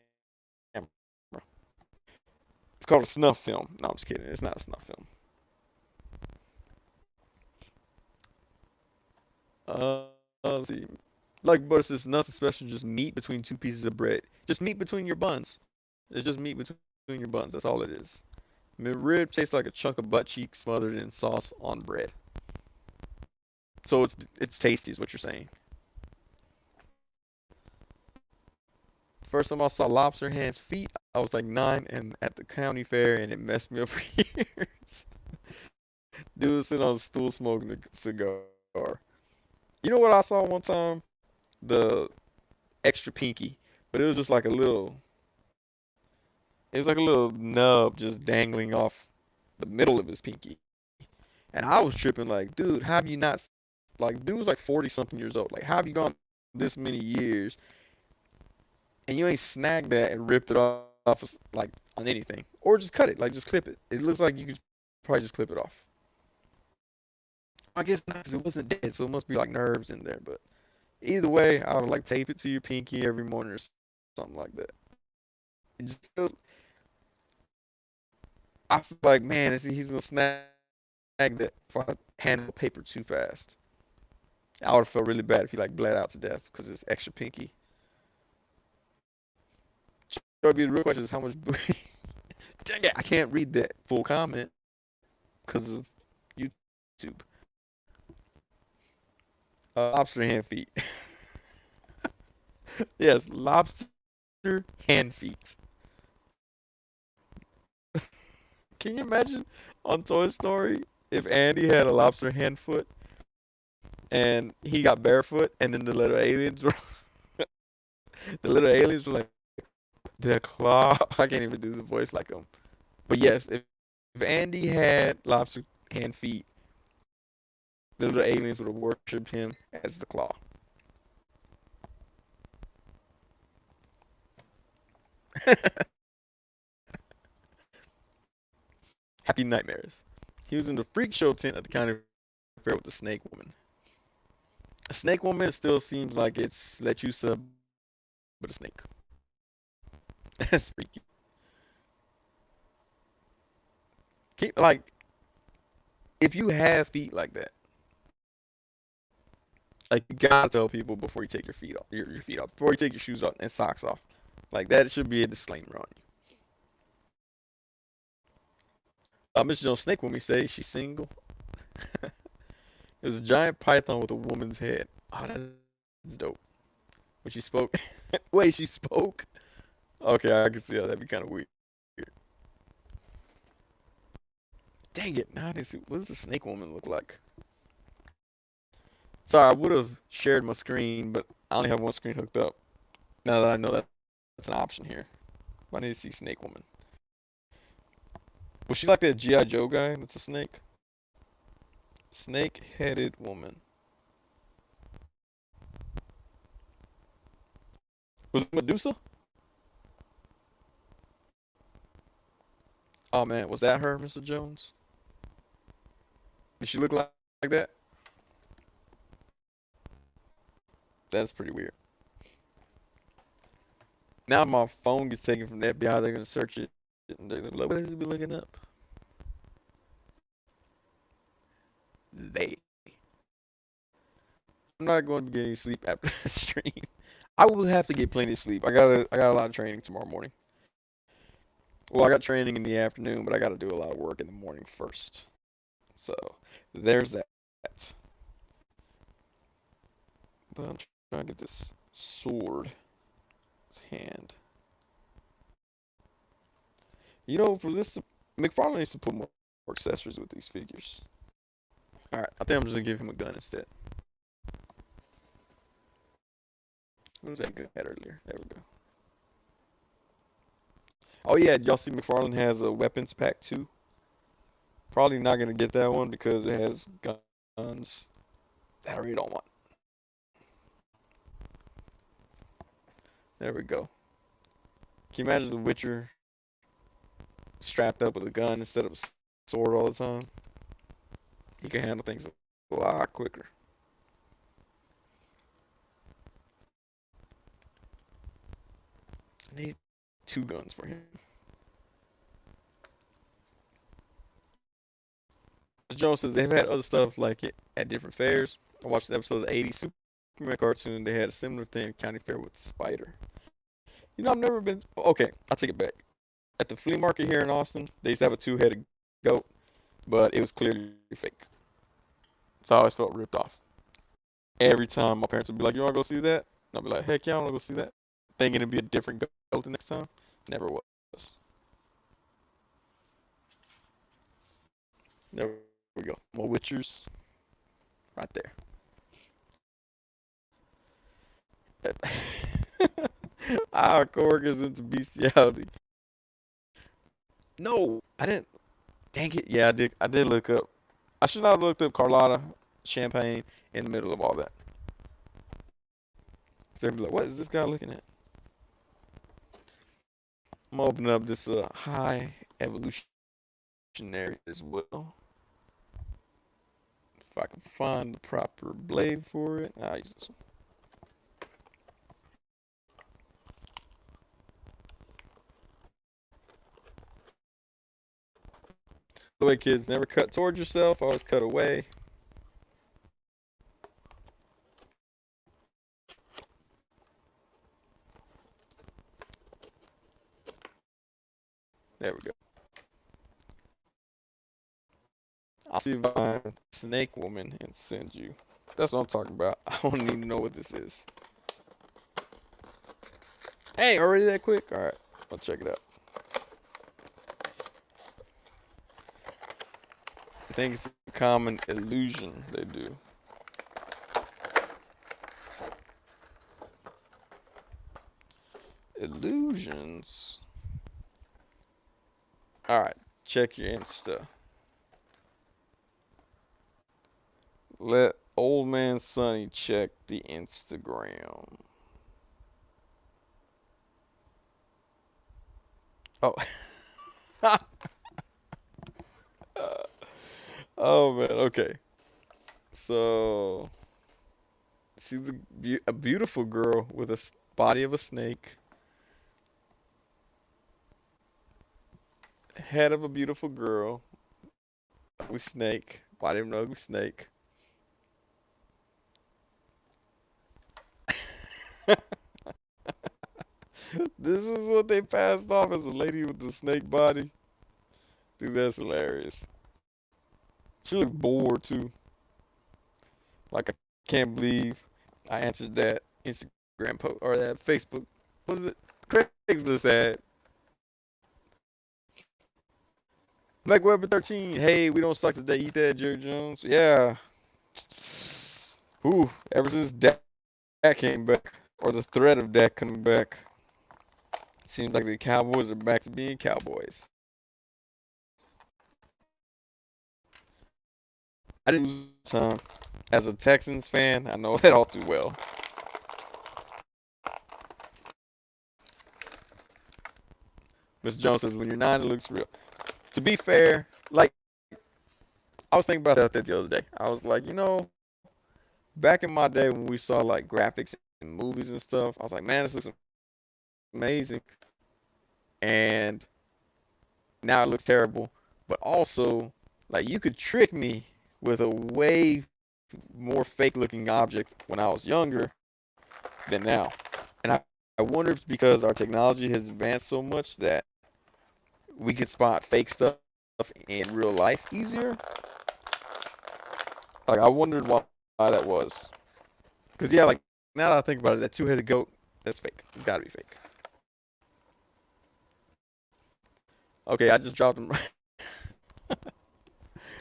It's called a snuff film." No, I'm just kidding. It's not a snuff film. Let's see. Like butter says, nothing special, just meat between two pieces of bread. Just meat between your buns. It's just meat between your buns. That's all it is. McRib tastes like a chunk of butt cheek smothered in sauce on bread. So it's tasty, is what you're saying. First time I saw lobster hands feet, I was like 9 and at the county fair, and it messed me up for years. Dude was sitting on a stool smoking a cigar. You know what I saw one time? The extra pinky, but it was just like a little. It was like a little nub just dangling off the middle of his pinky. And I was tripping like, dude, how have you not, like, dude was like 40 something years old. Like, how have you gone this many years and you ain't snagged that and ripped it off like on anything? Or just cut it, like, just clip it. It looks like you could probably just clip it off. I guess not because it wasn't dead, so it must be like nerves in there, but Either way, I would like tape it to your pinky every morning or something like that. It just feels, I feel like, man, he's gonna snag that if I handle paper too fast. I would have felt really bad if he like bled out to death because it's extra pinky. So the real question is how much. Dang it, I can't read that full comment because of YouTube. Lobster hand feet. Yes, lobster hand feet. Can you imagine on Toy Story if Andy had a lobster hand foot and he got barefoot and then the little aliens were like the claw. I can't even do the voice like him. But yes, if Andy had lobster hand feet, the little aliens would have worshipped him as the claw. Happy nightmares. He was in the freak show tent at the county fair with the snake woman. A snake woman still seems like it's Lechusa, but a snake. That's freaky. Like, if you have feet like that, like you gotta tell people before you take your feet off, your feet off, before you take your shoes off and socks off. Like that should be a disclaimer on you. Miss Jones Snake when we say she's single. It was a giant python with a woman's head. Oh, that's dope. When she spoke. Wait, she spoke? Okay, I can see how that'd be kind of weird. Dang it, now I see. What does the snake woman look like? Sorry, I would have shared my screen, but I only have one screen hooked up. Now that I know that that's an option here. I need to see Snake Woman. Was she like that G.I. Joe guy that's a snake? Snake-headed woman. Was it Medusa? Oh man, was that her, Mr. Jones? Did she look like that? That's pretty weird. Now my phone gets taken from the FBI, they're gonna search it. And they're gonna be like, what is he be looking up? They. I'm not going to get any sleep after the stream. I will have to get plenty of sleep. I got a lot of training tomorrow morning. Well, I got training in the afternoon, but I got to do a lot of work in the morning first. So there's that. But I'm trying to get this sword. His hand. You know, for this, McFarlane needs to put more accessories with these figures. Alright, I think I'm just gonna give him a gun instead. What was that gun had earlier? There we go. Oh yeah, y'all see McFarlane has a weapons pack too? Probably not gonna get that one because it has guns that I really don't want. There we go. Can you imagine the Witcher strapped up with a gun instead of a sword all the time? He can handle things a lot quicker. I need two guns for him. As Joe says, they've had other stuff like it at different fairs. I watched the episode of the 80s Superman cartoon. They had a similar thing at County Fair with the spider. You know, I've never been. Okay, I'll take it back. At the flea market here in Austin, they used to have a two-headed goat, but it was clearly fake. So I always felt ripped off. Every time my parents would be like, "You want to go see that?" And I'd be like, "Heck yeah, I want to go see that." Thinking it'd be a different goat the next time. Never was. There we go. More Witchers. Right there. Our coworkers into bestiality. No, I didn't. Dang it. Yeah, I did. I did look up. I should not have looked up Carlotta Champagne in the middle of all that. So they'd be like, what is this guy looking at? I'm gonna open up this high evolutionary as well. If I can find the proper blade for it. I'll use this one. the way, kids, never cut towards yourself, always cut away. There we go. I'll see if I find Snake Woman and send you. That's what I'm talking about. I don't even know what this is. Hey, already that quick? Alright, I'll check it out. I think it's a common illusion they do. Illusions. Alright, check your Insta. Let old man Sonny check the Instagram. Oh. Oh man, okay. So, see a beautiful girl with a body of a snake, head of a beautiful girl, ugly snake, body of an ugly snake. This is what they passed off as a lady with the snake body. Dude, that's hilarious. She looked bored too. Like I can't believe I answered that Instagram post or that Facebook. What is it? Craigslist ad. Mike Webber 13. Hey, we don't suck today. Eat that, Jerry Jones. Yeah. Ooh, ever since Dak came back, or the threat of Dak coming back, it seems like the Cowboys are back to being Cowboys. I didn't lose time. As a Texans fan, I know that all too well. Mr. Jones says, when you're 9, it looks real. To be fair, like, I was thinking about that the other day. I was like, back in my day when we saw, like, graphics in movies and stuff, I was like, man, this looks amazing. And now it looks terrible. But also, like, you could trick me with a way more fake-looking object when I was younger than now. And I wonder if it's because our technology has advanced so much that we can spot fake stuff in real life easier. Like, I wondered why that was. Because, yeah, like, now that I think about it, that two-headed goat, that's fake. It's gotta be fake. Okay, I just dropped him.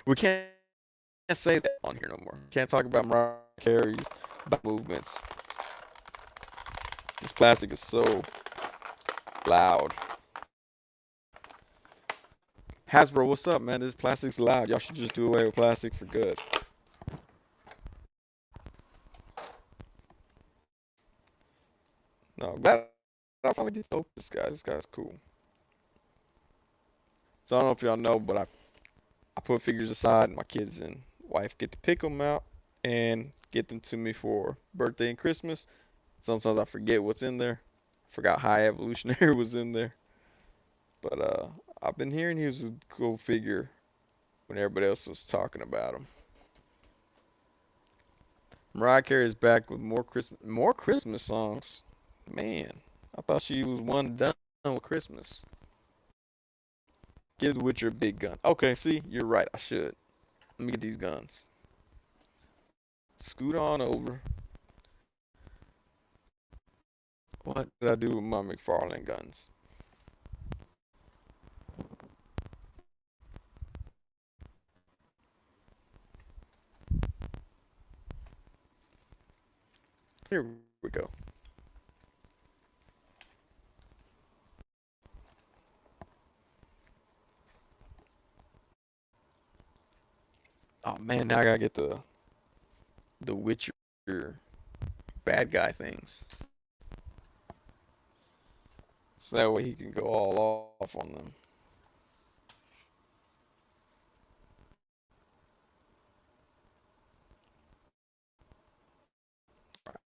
We can't say that on here no more. Can't talk about Mariah Carey's movements. This plastic is so loud. Hasbro, what's up, man? This plastic's loud. Y'all should just do away with plastic for good. No, glad I finally get to open this guy. This guy's cool. So I don't know if y'all know, but I put figures aside, and my kids and wife get to pick them out and get them to me for birthday and Christmas. Sometimes I forget what's in there. Forgot High Evolutionary was in there. But I've been hearing he was a cool figure when everybody else was talking about him. Mariah Carey is back with more Christmas songs. Man, I thought she was one done with Christmas. Give the Witcher a big gun. Okay, see, you're right. I should. Let me get these guns. Scoot on over. What did I do with my McFarlane guns? Here we go. Oh man, now I gotta get the Witcher bad guy things. So that way he can go all off on them.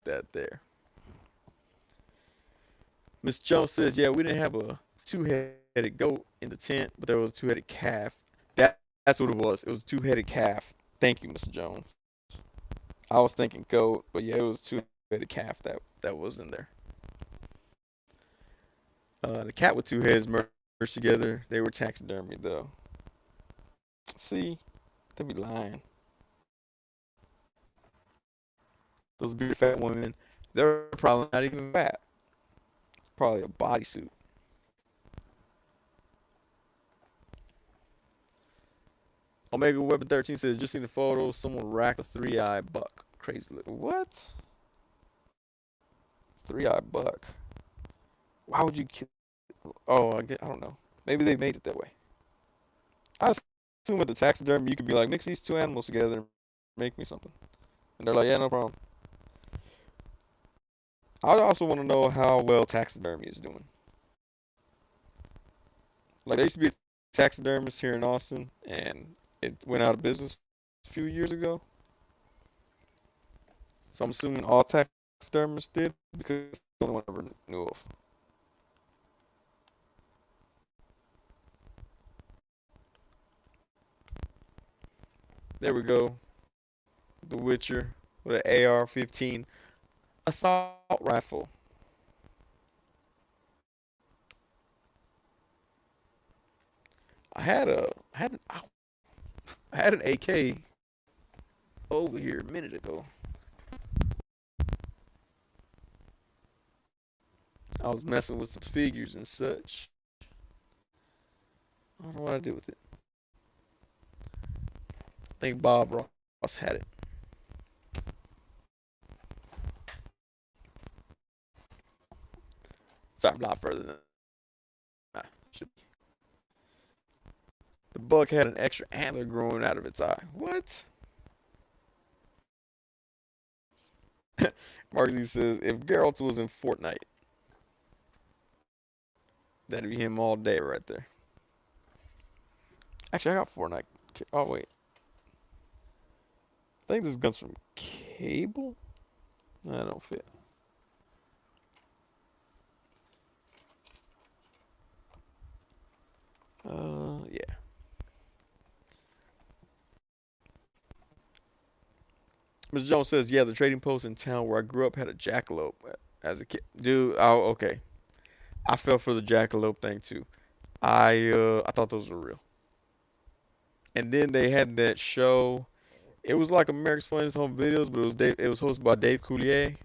That there. Miss Jones says, yeah, we didn't have a two-headed goat in the tent, but there was a two-headed calf. That's what it was. It was a two-headed calf. Thank you, Mr. Jones. I was thinking goat, but yeah, it was two-headed calf that was in there. The cat with two heads merged together. They were taxidermy though. See, they be lying. Those big fat women, they're probably not even fat. Probably a bodysuit. Omega Weapon 13 says, just seen the photo. Someone racked a three-eyed buck. Crazy look. What? Three-eyed buck. Why would you kill? Oh, I don't know. Maybe they made it that way. I assume with the taxidermy, you could be like, mix these two animals together and make me something. And they're like, yeah, no problem. I also want to know how well taxidermy is doing. Like, there used to be a taxidermist here in Austin, and it went out of business a few years ago. So I'm assuming all taxidermists did because it's the only one I ever knew of. There we go. The Witcher with an AR-15 assault rifle. I had an AK over here a minute ago. I was messing with some figures and such. I don't know what I did with it. I think Bob Ross had it. Sorry, I'm a lot further than I should be. The buck had an extra antler growing out of its eye. What? Marksy says, if Geralt was in Fortnite, that'd be him all day right there. Actually, I got Fortnite. Oh, wait. I think this gun's from Cable? That don't fit. Yeah. Mr. Jones says, yeah, the trading post in town where I grew up had a jackalope as a kid. Dude, oh, okay. I fell for the jackalope thing too. I thought those were real. And then they had that show. It was like America's Funniest Home Videos, but it was hosted by Dave Coulier.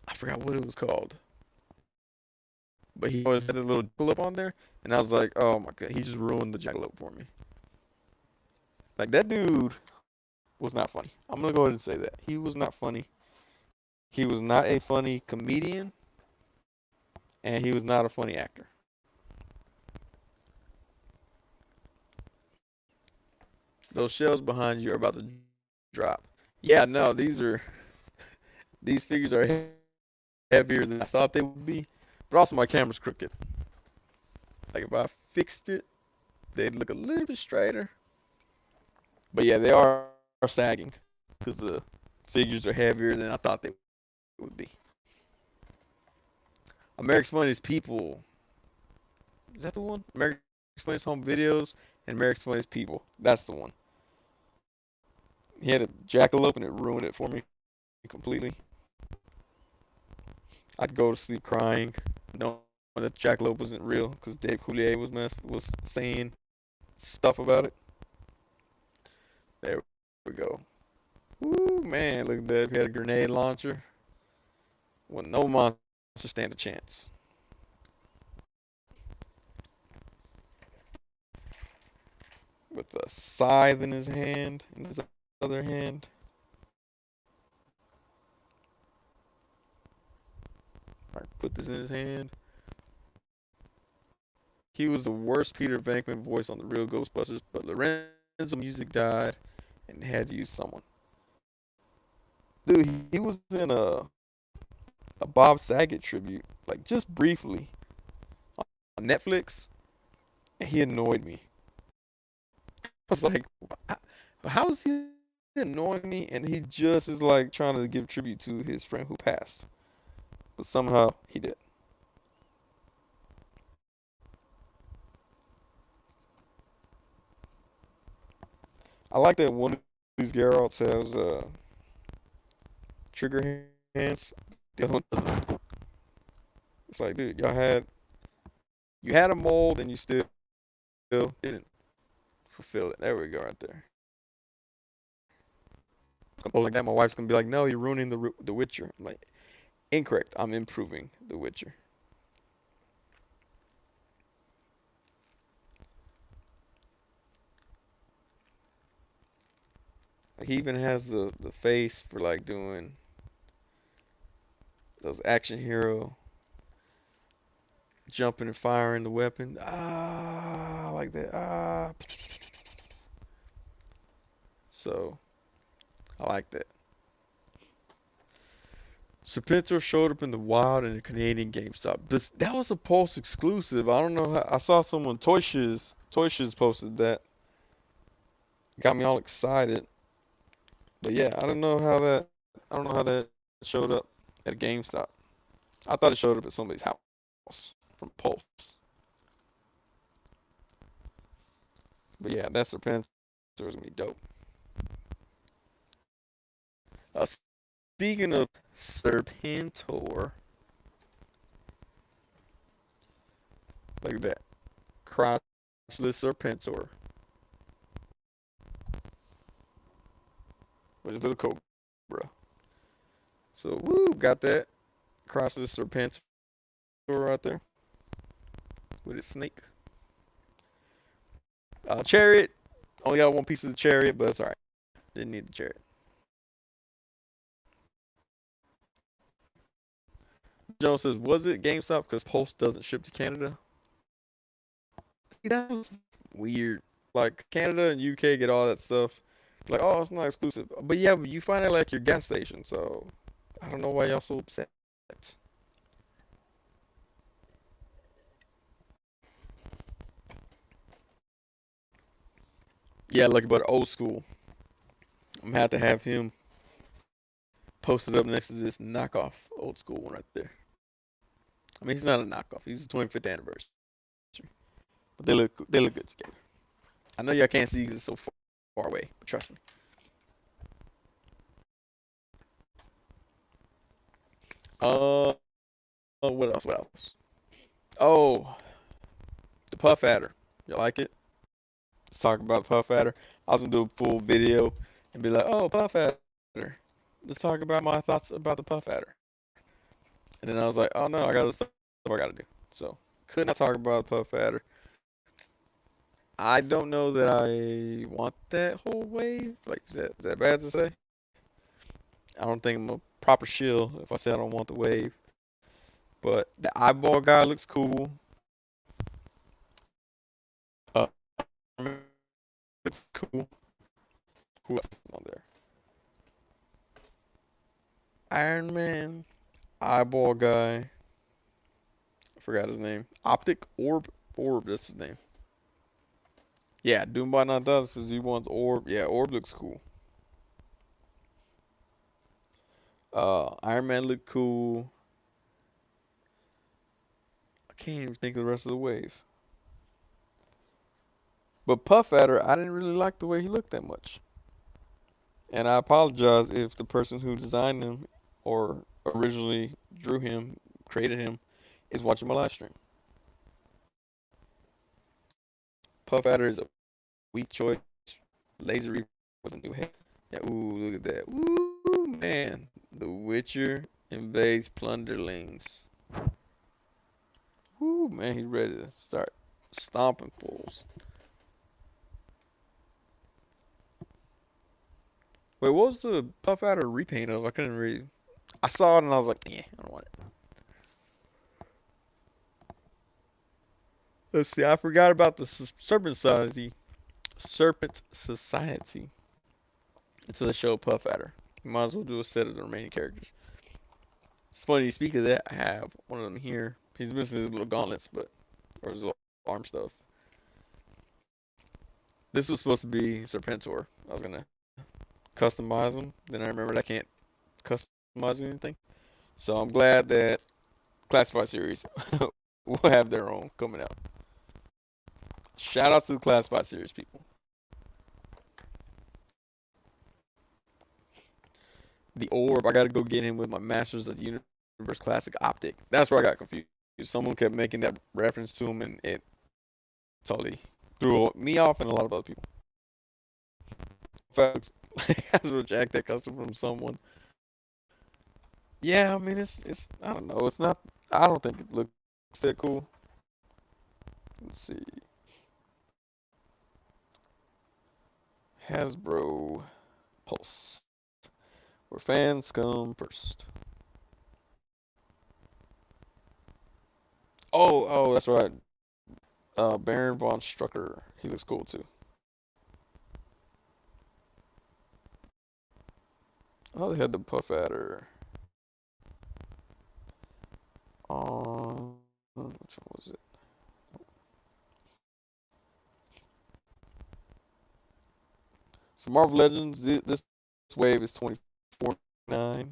I forgot what it was called. But he always had a little jackalope on there, and I was like, oh my god, he just ruined the jackalope for me. Like that dude was not funny. I'm gonna go ahead and say that. He was not funny. He was not a funny comedian, and he was not a funny actor. Those shells behind you are about to drop. Yeah, no, these figures are heavier than I thought they would be, but also my camera's crooked. Like if I fixed it, they'd look a little bit straighter. But yeah, they are sagging because the figures are heavier than I thought they would be. America's Funniest People. Is that the one? America's Funniest Home Videos and America's Funniest People. That's the one. He had a jackalope and it ruined it for me completely. I'd go to sleep crying, knowing that jackalope wasn't real because Dave Coulier was saying stuff about it. There we go. Ooh, man, look at that. If he had a grenade launcher, well, no monster stand a chance. With a scythe in his hand, in his other hand. Alright, put this in his hand. He was the worst Peter Venkman voice on the real Ghostbusters, but Lorenzo Music died and had to use someone. Dude, he was in a Bob Saget tribute, like just briefly on Netflix, and he annoyed me. I was like, how is he annoying me? And he just is like trying to give tribute to his friend who passed, but somehow he did. I like that one of these Geralts has trigger hands. The other one doesn't. It's like, dude, you had a mold and you still didn't fulfill it. There we go, right there. Oh, like that, my wife's gonna be like, no, you're ruining the Witcher. I'm like, incorrect. I'm improving the Witcher. He even has the face for like doing those action hero jumping and firing the weapon. Ah, like that. Ah. So I like that. Serpentor showed up in the wild in a Canadian GameStop. That was a Pulse exclusive. I don't know how. I saw someone Toyshiz posted that. Got me all excited. But yeah, I don't know how that. I don't know how that showed up at a GameStop. I thought it showed up at somebody's house from Pulse. But yeah, that Serpentor is gonna be dope. Uh, Speaking of Serpentor, look at that. Crotchless Serpentor. With his little cobra. So, woo, got that. Crotchless Serpentor right there. With his snake. Chariot. Only got one piece of the chariot, but it's alright. Didn't need the chariot. Joe says, was it GameStop because Pulse doesn't ship to Canada? See, that was weird. Like, Canada and UK get all that stuff. Like, oh, it's not exclusive. But yeah, but you find it like your gas station, so I don't know why y'all so upset. Yeah, like about old school. I'm gonna have to have him posted up next to this knockoff old school one right there. I mean, he's not a knockoff. He's the 25th anniversary, but they look good together. I know y'all can't see because it's so far away, but trust me. Uh, what else? What else? Oh, the Puff Adder. You like it? Let's talk about the Puff Adder. I was gonna do a full video and be like, oh, Puff Adder. Let's talk about my thoughts about the Puff Adder. And then I was like, oh no, I got stuff I gotta do. So could not talk about Puff Adder. I don't know that I want that whole wave. Like, is that bad to say? I don't think I'm a proper shill if I say I don't want the wave. But the eyeball guy looks cool. Uh, looks cool. Who else is on there? Iron Man, eyeball guy. I forgot his name. Optic Orb. Orb, that's his name. Yeah, Doombot 9000 says he wants Orb. Yeah, Orb looks cool. Iron Man looked cool. I can't even think of the rest of the wave. But Puff Adder, I didn't really like the way he looked that much. And I apologize if the person who designed him or originally drew him, created him, is watching my live stream. Puff Adder is a weak choice. Laser Reaper with a new head. Yeah, ooh, look at that. Ooh, man. The Witcher invades Plunderlings. Ooh, man, he's ready to start stomping fools. Wait, what was the Puff Adder repaint of? I couldn't read. I saw it and I was like, yeah, I don't want it. Let's see, I forgot about the Serpent Society. Serpent Society. Until they show Puff Adder. You might as well do a set of the remaining characters. It's funny, speak of that, I have one of them here. He's missing his little gauntlets, or his little arm stuff. This was supposed to be Serpentor. I was gonna customize him. Then I remembered I can't customize anything. So I'm glad that Classified series will have their own coming out. Shout out to the Classified series people. the orb. I got to go get him with my Masters of the Universe Classic Optic. That's where I got confused. Someone kept making that reference to him, and it totally threw me off and a lot of other people. Folks, has reject that custom from someone. Yeah, I mean it's I don't know. It's not. I don't think it looks that cool. Let's see. Hasbro Pulse, where fans come first. Oh, that's right. Baron von Strucker. He looks cool too. Oh, they had the Puff Adder. Which one was it? So Marvel Legends. This wave is 24.9. I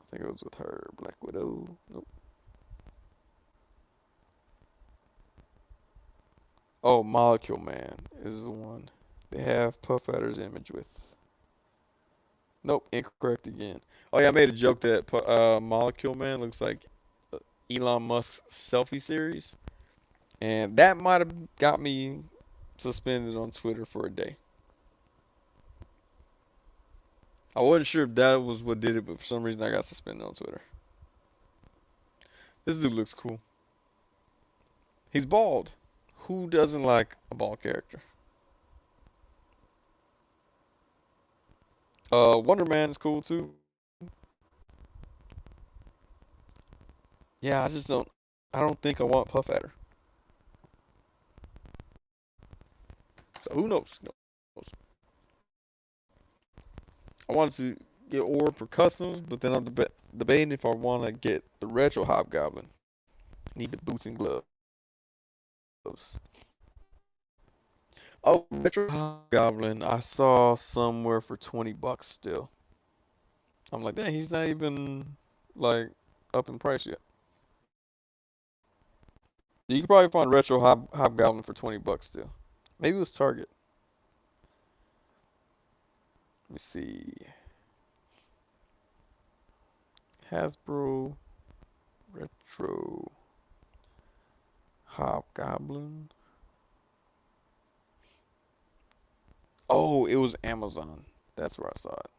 think it was with her Black Widow. Nope. Oh, Molecule Man is the one. They have Puff Adder's image with. Nope, incorrect again. Oh yeah, I made a joke that Molecule Man looks like Elon Musk's selfie series, and that might have got me suspended on Twitter for a day. I wasn't sure if that was what did it, but for some reason I got suspended on Twitter. This dude looks cool. He's bald. Who doesn't like a bald character? Wonder Man is cool too. Yeah, I just don't. I don't think I want Puff Adder. So who knows? Who knows? I wanted to get Orb for customs, but then I'm debating if I want to get the retro Hobgoblin. Need the boots and gloves. Oh, retro Hobgoblin, I saw somewhere for 20 bucks still. I'm like, dang, he's not even like up in price yet. You can probably find retro Hobgoblin for 20 bucks still. Maybe it was Target. Let me see. Hasbro retro Hobgoblin. Oh, it was Amazon. That's where I saw it.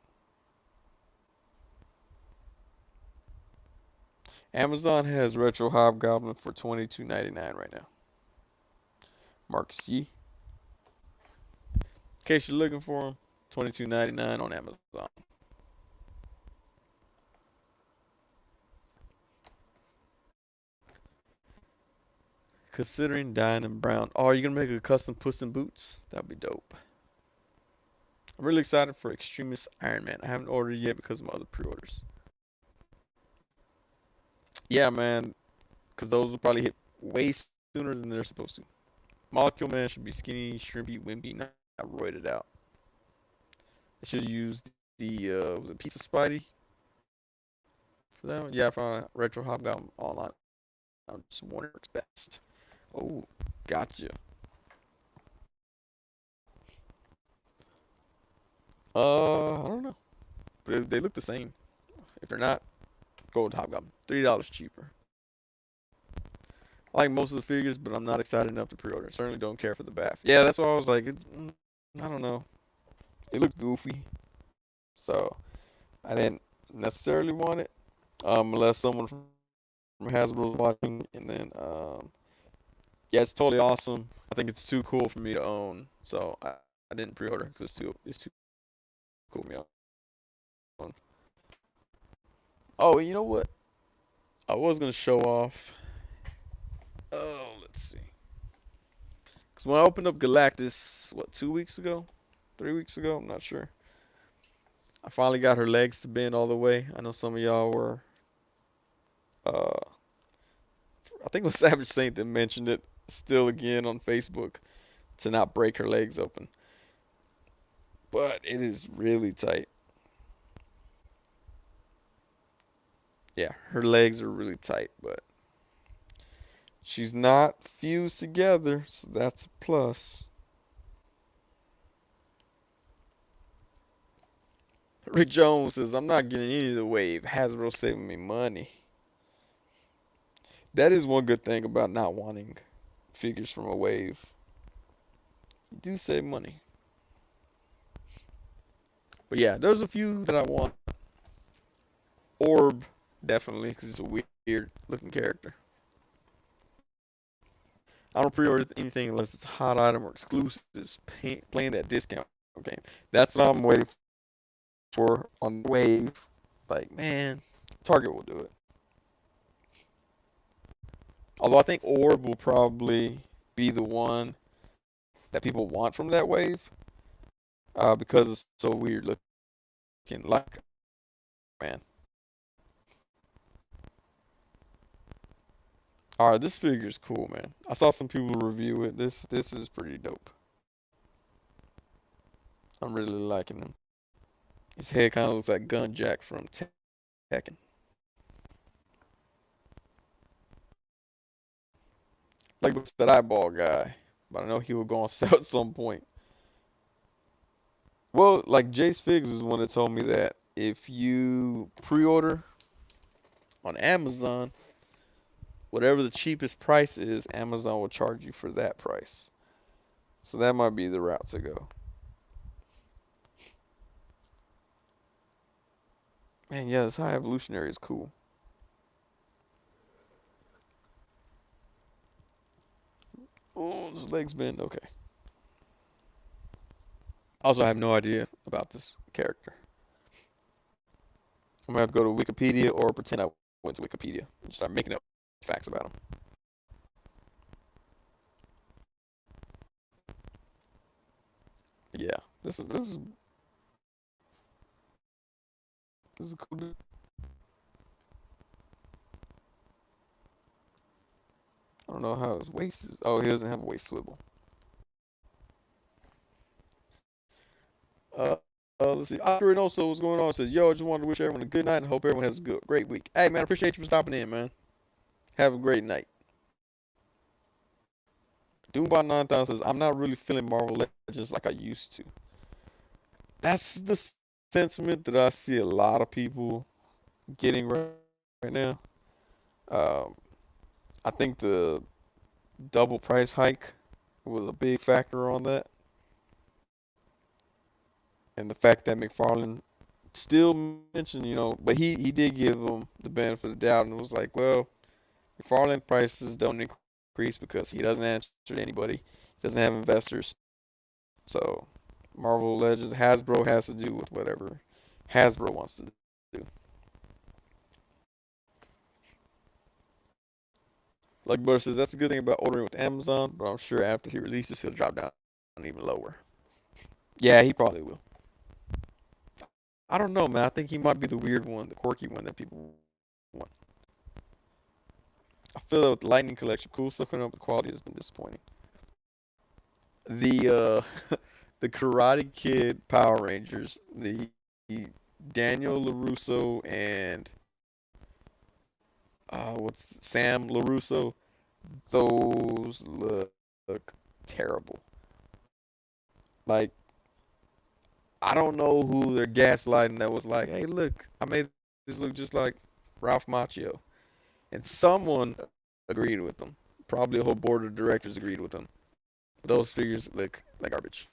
Amazon has Retro Hobgoblin for $22.99 right now. Marcus Yee. In case you're looking for him, $22.99 on Amazon. Considering dyeing them brown. Oh, are you gonna make a custom Puss in Boots? That'd be dope. I'm really excited for Extremist Iron Man. I haven't ordered it yet because of my other pre-orders. Yeah, man, because those will probably hit way sooner than they're supposed to. Molecule Man should be skinny, shrimpy, wimpy, not roided out. I should use the was it Pizza Spidey for that one? Yeah, I found a Retro Hobgoblin online. I'm just wondering what's best. Oh, gotcha. I don't know, but they look the same. If they're not, Gold Hobgoblin, $3 cheaper. I like most of the figures, but I'm not excited enough to pre-order. Certainly don't care for the bath. Yeah, that's why I was like, I don't know. It looked goofy, so I didn't necessarily want it, unless someone from Hasbro was watching. And then, yeah, it's totally awesome. I think it's too cool for me to own, so I didn't pre-order because it's too cool for me to own. Oh, and you know what? I was gonna show off. Oh, let's see. Because when I opened up Galactus, what, 2 weeks ago? 3 weeks ago? I'm not sure. I finally got her legs to bend all the way. I know some of y'all were, uh, I think it was Savage Saint that mentioned it still again on Facebook to not break her legs open. But it is really tight. Yeah, her legs are really tight, but she's not fused together, so that's a plus. Rick Jones says, I'm not getting any of the wave. Hasbro saving me money. That is one good thing about not wanting figures from a wave. You do save money. But yeah, there's a few that I want. Orb, definitely, because it's a weird looking character. I don't pre-order anything unless it's a hot item or exclusives. Playing that discount game. That's what I'm waiting for on the wave. Like, man, Target will do it. Although I think Orb will probably be the one that people want from that wave, because it's so weird looking. Like, man. All right, this figure is cool, man. I saw some people review it. This is pretty dope. I'm really liking him. His head kind of looks like Gunjack from Tekken. Like what's that eyeball guy? But I know he will go on sale at some point. Well, like Jace Figs is one that told me that if you pre-order on Amazon, whatever the cheapest price is, Amazon will charge you for that price. So that might be the route to go. Man, yeah, this High Evolutionary is cool. Oh, his legs bend. Okay. Also, I have no idea about this character. I'm gonna have to go to Wikipedia or pretend I went to Wikipedia and start making up facts about him. Yeah, this is cool. Dude. I don't know how his waist is. Oh, he doesn't have a waist swivel. Uh, let's see. Oscar and also what's going on? Says, yo, I just wanted to wish everyone a good night and hope everyone has a great week. Hey, man, I appreciate you for stopping in, man. Have a great night. Doombot 9000 says, I'm not really feeling Marvel Legends like I used to. That's the sentiment that I see a lot of people getting right now. Um, I think the double price hike was a big factor on that, and the fact that McFarlane still mentioned, but he did give them the benefit of the doubt and was like, well, McFarlane prices don't increase because he doesn't answer to anybody, he doesn't have investors, so Marvel Legends Hasbro has to do with whatever Hasbro wants to do. Like Butter says, that's a good thing about ordering with Amazon, but I'm sure after he releases, he'll drop down even lower. Yeah, he probably will. I don't know, man. I think he might be the weird one, the quirky one that people want. I feel that with the Lightning Collection, cool stuff coming up, the quality has been disappointing. The the Karate Kid Power Rangers, the Daniel LaRusso and what's Sam LaRusso, those look terrible. Like, I don't know who they're gaslighting that was like, hey, look, I made this look just like Ralph Macchio. And someone agreed with them. Probably a whole board of directors agreed with them. Those figures look like garbage.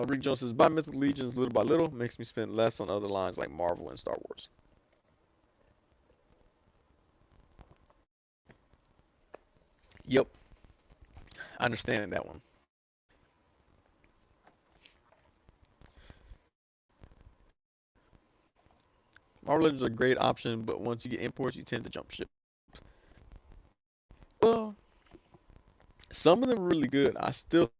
Rick Jones says, buy Mythic Legions little by little makes me spend less on other lines like Marvel and Star Wars. Yep, I understand that one. Marvel Legends are a great option, but once you get imports, you tend to jump ship. Well, some of them are really good. I still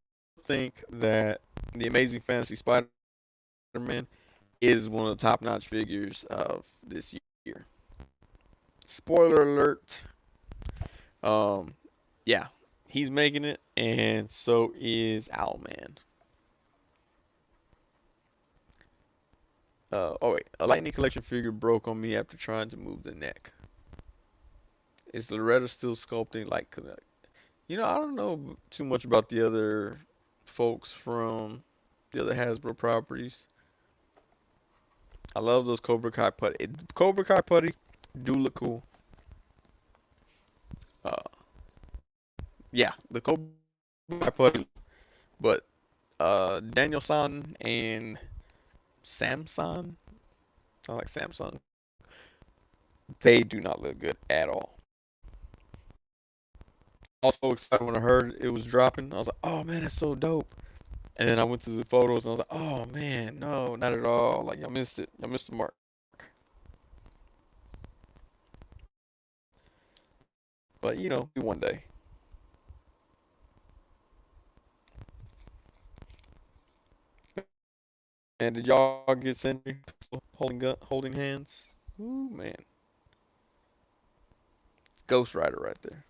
think that the Amazing Fantasy Spider-Man is one of the top-notch figures of this year. Spoiler alert. Um, yeah, he's making it, and so is Owlman. Oh wait, a Lightning Collection figure broke on me after trying to move the neck. Is Loretta still sculpting like? I don't know too much about the other folks from the other Hasbro properties. I love those Cobra Kai putty. Cobra Kai putty do look cool. Uh, yeah, the Cobra Kai putty, but Daniel San and Samsung, I like Samsung. They do not look good at all. I was so excited when I heard it was dropping. I was like, oh man, that's so dope. And then I went to the photos and I was like, oh man, no, not at all. Like y'all missed it. Y'all missed the mark. But you know, one day. And did y'all get Sentry holding hands? Ooh man, Ghost Rider right there.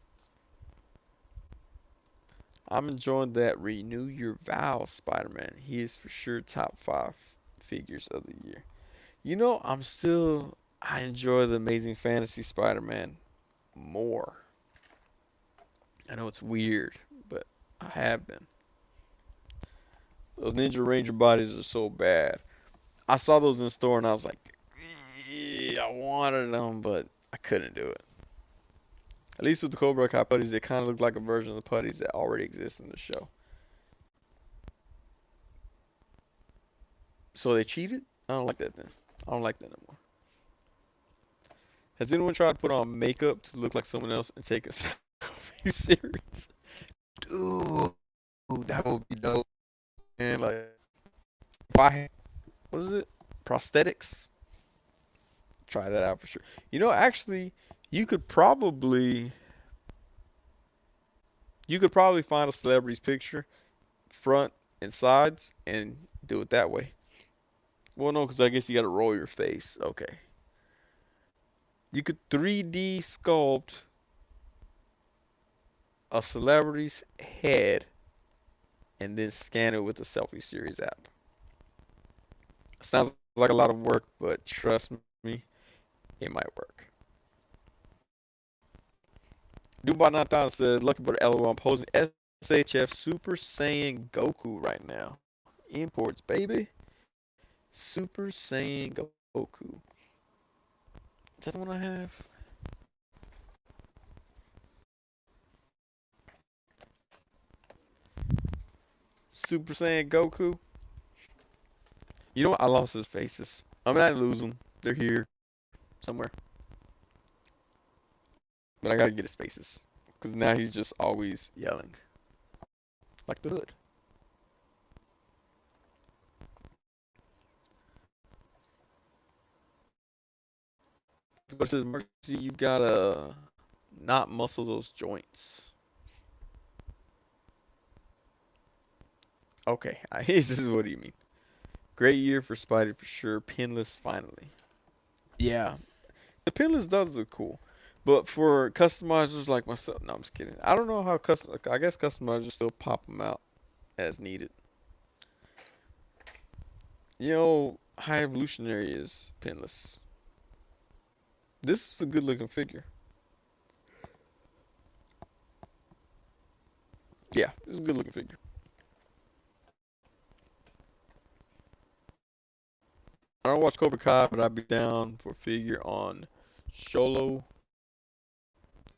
I'm enjoying that Renew Your Vows Spider-Man. He is for sure top 5 figures of the year. You know, I enjoy the Amazing Fantasy Spider-Man more. I know it's weird, but I have been. Those Ninja Ranger bodies are so bad. I saw those in the store and I was like, yeah, I wanted them, but I couldn't do it. At least with the Cobra Kai putties, they kind of look like a version of the putties that already exist in the show. So they cheated? I don't like that then. I don't like that no more. Has anyone tried to put on makeup to look like someone else and take a selfie serious? Dude, that would be dope. And like, buy what is it? Prosthetics. Try that out for sure. You know, actually, you could probably you could probably find a celebrity's picture, front and sides, and do it that way. Well, no, because I guess you got to roll your face. Okay. You could 3D sculpt a celebrity's head and then scan it with the Selfie Series app. Sounds like a lot of work, but trust me, it might work. Dubot 9000 said, Lucky Brother LOL, I'm posing SHF Super Saiyan Goku right now. Imports, baby. Super Saiyan Goku. Is that the one I have? Super Saiyan Goku. You know what? I lost his faces. I mean, I didn't lose them. They're here somewhere. But I gotta get his faces. Because now he's just always yelling. Like the hood. But it says, Mercy, you gotta not muscle those joints. Okay, this is what do you mean? Great year for Spider for sure. Pinless finally. Yeah, the pinless does look cool. But for customizers like myself, no, I'm just kidding. I don't know how I guess customizers still pop them out as needed. You know, High Evolutionary is pinless. This is a good looking figure. Yeah, this is a good looking figure. I don't watch Cobra Kai, but I'd be down for a figure on Sholo.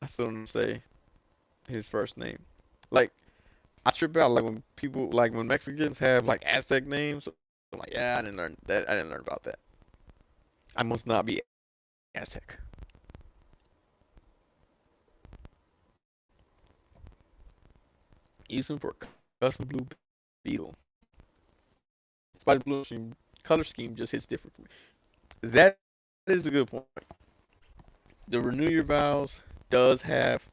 I still don't say his first name. Like, I trip out like when people like when Mexicans have like Aztec names. I'm like, yeah, I didn't learn that. I didn't learn about that. I must not be Aztec. Use him for custom blue beetle. Spider blue color scheme just hits different for me. That is a good point. The Renew Your Vows does have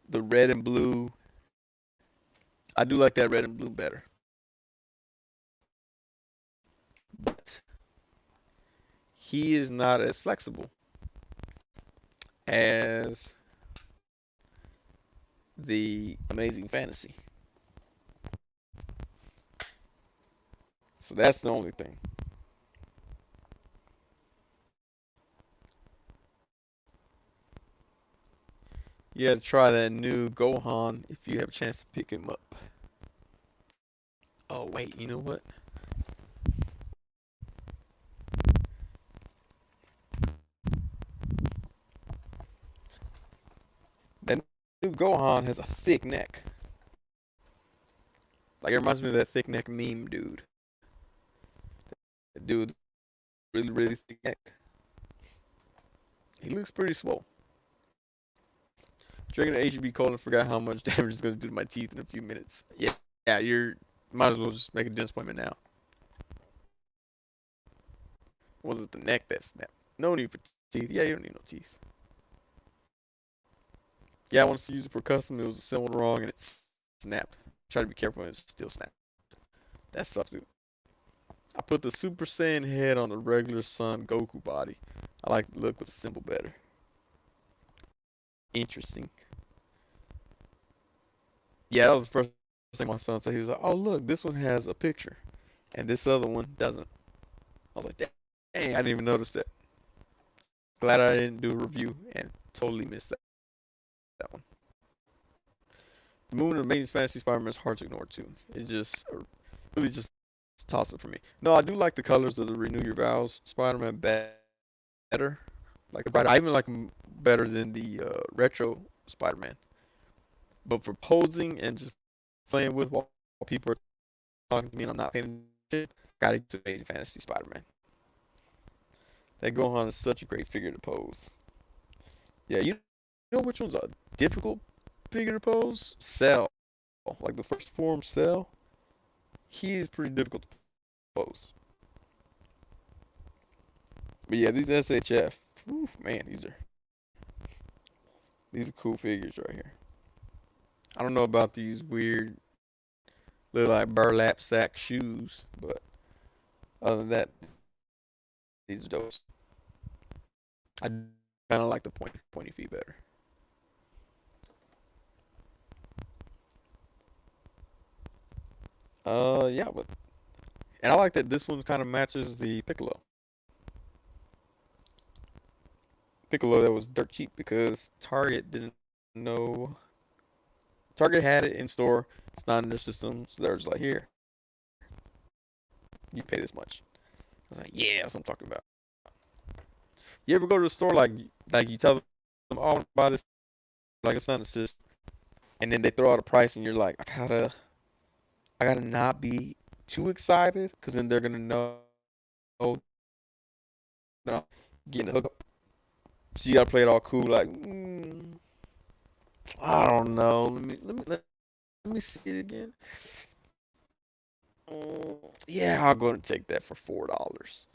the red and blue. I do like that red and blue better. But he is not as flexible as the Amazing Fantasy. So that's the only thing. You gotta try that new Gohan if you have a chance to pick him up. Oh wait, you know what? That new Gohan has a thick neck. Like it reminds me of that thick neck meme dude. That dude, really, really thick neck. He looks pretty swole. Drinking an HEB cola and forgot how much damage it's gonna do to my teeth in a few minutes. Yeah, yeah, you're might as well just make a dentist appointment now. Was it the neck that snapped? No need for teeth. Yeah, you don't need no teeth. Yeah, I wanted to use it for custom. It was assembled wrong and it snapped. Try to be careful and it still snapped. That sucks, dude. I put the Super Saiyan head on the regular Son Goku body. I like the look with the symbol better. Interesting. Yeah, that was the first thing my son said. He was like, "Oh, look, this one has a picture, and this other one doesn't." I was like, "Dang, I didn't even notice that." Glad I didn't do a review and totally missed that one. The movement of Amazing Fantasy Spider-Man is hard to ignore too. It's just really just toss it for me. No, I do like the colors of the Renew Your Vows Spider-Man better. Like the brighter, I even like them better than the retro Spider-Man. But for posing and just playing with while people are talking to me and I'm not paying attention, gotta get to Amazing Fantasy Spider-Man. That Gohan is such a great figure to pose. Yeah, you know which one's a difficult figure to pose? Cell. Like the first form Cell, he is pretty difficult to pose. But yeah, these SHF, whew, man, these are cool figures right here. I don't know about these weird little like burlap sack shoes, but other than that, these are dope. I kind of like the pointy feet better. Yeah, but and I like that this one kind of matches the Piccolo. Piccolo that was dirt cheap because Target didn't know. Target had it in store. It's not in their system, so they're just like, here, you pay this much. I was like, yeah, that's what I'm talking about. You ever go to the store like you tell them, oh, I want to buy this like it's not a system, and then they throw out a price, and you're like, I gotta not be too excited, because then they're gonna know that I'm getting the hookup. So you gotta play it all cool, like, I don't know. Let me see it again. Yeah, I'll go and take that for $4.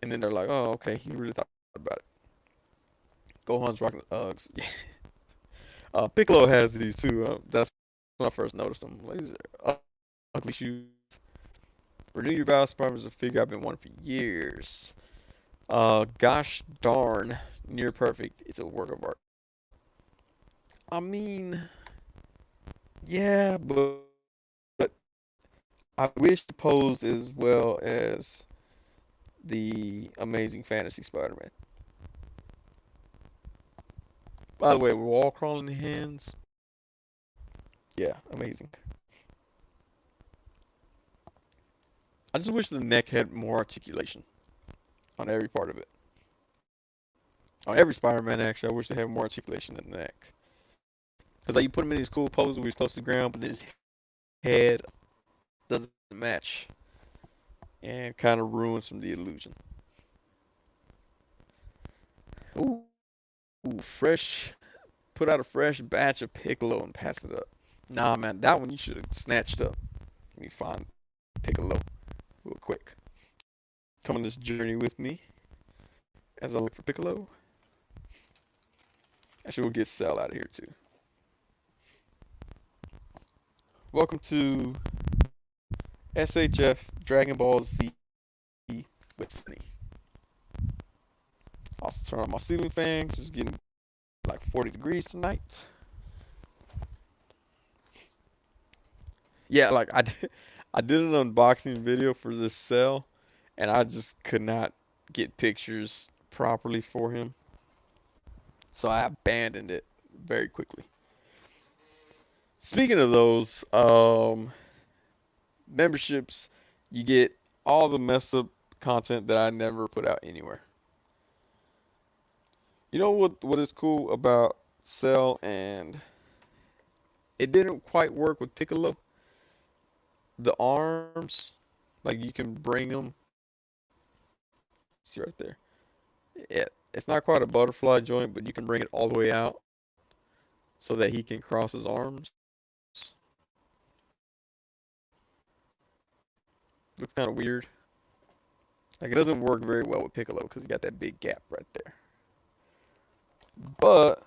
And then they're like, oh, okay, he really thought about it. Gohan's rocking the Uggs. Yeah. Piccolo has these too. That's when I first noticed them. Like, these are ugly shoes. Renew Your Vows Spider is a figure I've been wanting for years. Gosh darn, near perfect. It's a work of art. I mean, yeah, but I wish it posed as well as the Amazing Fantasy Spider-Man. By the way, wall crawling hands. Yeah, amazing. I just wish the neck had more articulation on every part of it. On every Spider-Man, actually, I wish they had more articulation in the neck. Because like you put him in these cool poses where he's close to the ground, but his head doesn't match. And kind of ruins some of the illusion. Ooh, fresh. Put out a fresh batch of Piccolo and pass it up. Nah, man, that one you should have snatched up. Let me find Piccolo real quick. Come on this journey with me as I look for Piccolo. Actually, we'll get Cell out of here too. Welcome to SHF Dragon Ball Z with Sonny. Also turn on my ceiling fan 'cause it's getting like 40 degrees tonight. Yeah, like I did an unboxing video for this Cell, and I just could not get pictures properly for him, so I abandoned it very quickly. Speaking of those, memberships, you get all the messed up content that I never put out anywhere. You know what is cool about Cell, and it didn't quite work with Piccolo? The arms, like you can bring them. See right there. It's not quite a butterfly joint, but you can bring it all the way out so that he can cross his arms. Looks kind of weird. Like it doesn't work very well with Piccolo because he got that big gap right there. But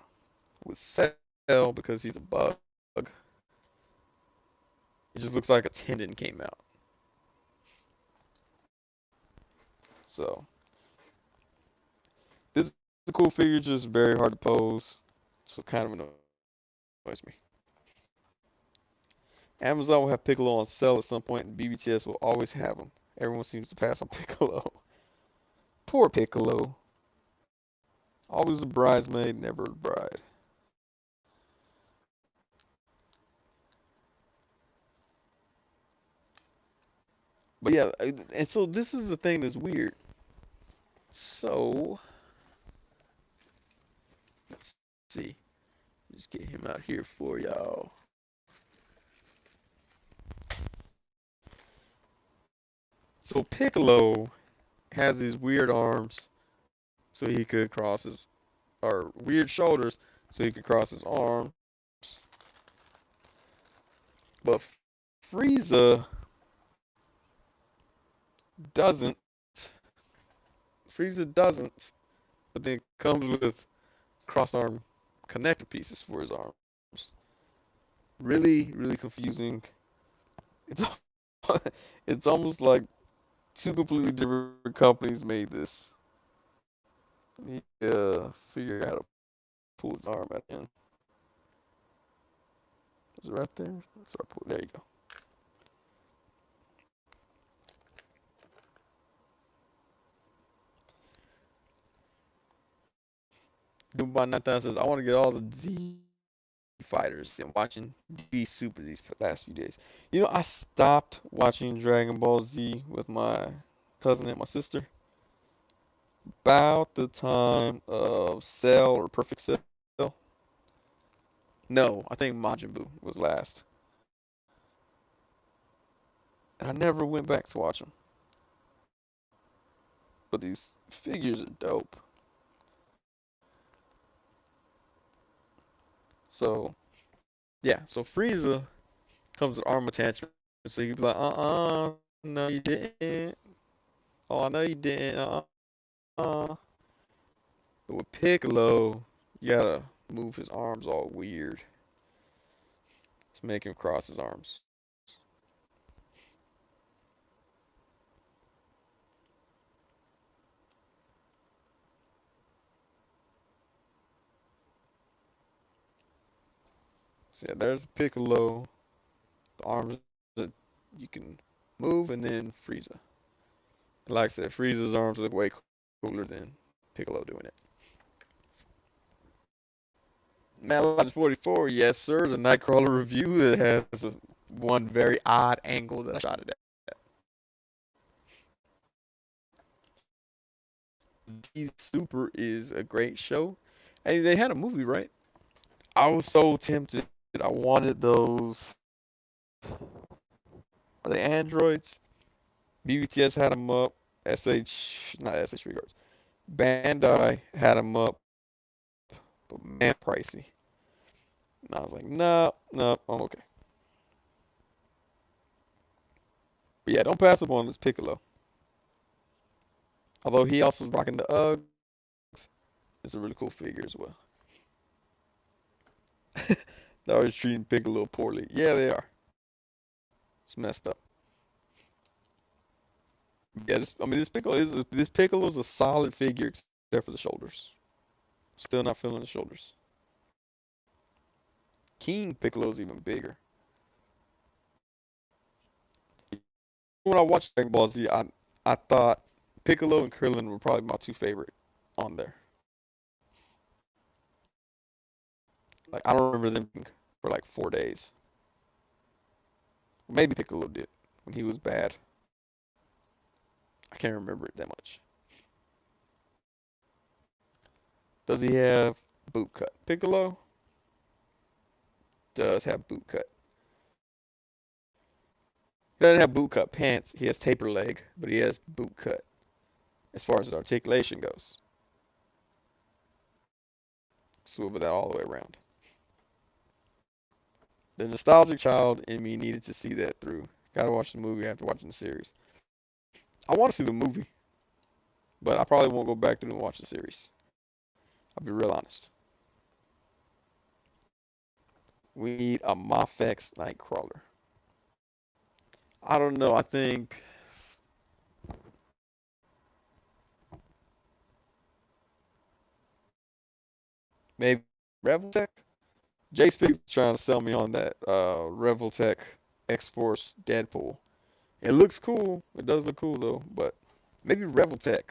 with Cell, because he's a bug, it just looks like a tendon came out. So this is a cool figure, just very hard to pose. So kind of annoys me. Amazon will have Piccolo on sale at some point, and BBTS will always have him. Everyone seems to pass on Piccolo. Poor Piccolo. Always a bridesmaid, never a bride. But yeah, and so this is the thing that's weird. So, let's see. Just get him out here for y'all. So Piccolo has these weird arms so he could cross his, or weird shoulders so he could cross his arms. But Frieza doesn't. Frieza doesn't. But then comes with cross arm connector pieces for his arms. Really, really confusing. It's it's almost like two completely different companies made this. Figure out how to pull his arm out in. Is it right there? Start pulling. There you go. Dubai 9000 says, I want to get all the Z fighters. Been watching B Super these last few days. You know, I stopped watching Dragon Ball Z with my cousin and my sister about the time of Cell or Perfect Cell. No, I think Majin Buu was last. And I never went back to watch them. But these figures are dope. So, yeah. So Frieza comes with arm attachment. So you'd be like, no you didn't. Oh, I know you didn't. But with Piccolo, you gotta move his arms all weird to make him cross his arms. So yeah, there's Piccolo. The arms that you can move, and then Frieza. Like I said, Frieza's arms look way cooler than Piccolo doing it. Mad 44, yes sir, the Nightcrawler review that has one very odd angle that I shot it at. D Super is a great show. Hey, they had a movie, right? I was so tempted. I wanted those. Are they androids? BBTS had them up. Not SH regards. Bandai had them up, but man, pricey. And I was like, no, no, I'm okay. But yeah, don't pass up on this Piccolo. Although he also is rocking the Uggs, it's a really cool figure as well. They're always treating Piccolo poorly. Yeah, they are. It's messed up. Yeah, this Piccolo is a solid figure except for the shoulders. Still not feeling the shoulders. King Piccolo is even bigger. When I watched Dragon Ball Z, I thought Piccolo and Krillin were probably my two favorite on there. Like I don't remember them for like 4 days. Maybe Piccolo did. when he was bad. I can't remember it that much. Does he have boot cut? Piccolo does have boot cut. He doesn't have boot cut pants. He has taper leg, but he has boot cut as far as his articulation goes. Swivel that all the way around. The nostalgic child in me needed to see that through. Gotta watch the movie after watching the series. I want to see the movie, but I probably won't go back through and watch the series. I'll be real honest. We need a Mafex Nightcrawler. I don't know. I think maybe Reveltech. Jay Speaks trying to sell me on that Reveltech X-Force Deadpool. It looks cool. It does look cool though, but maybe Reveltech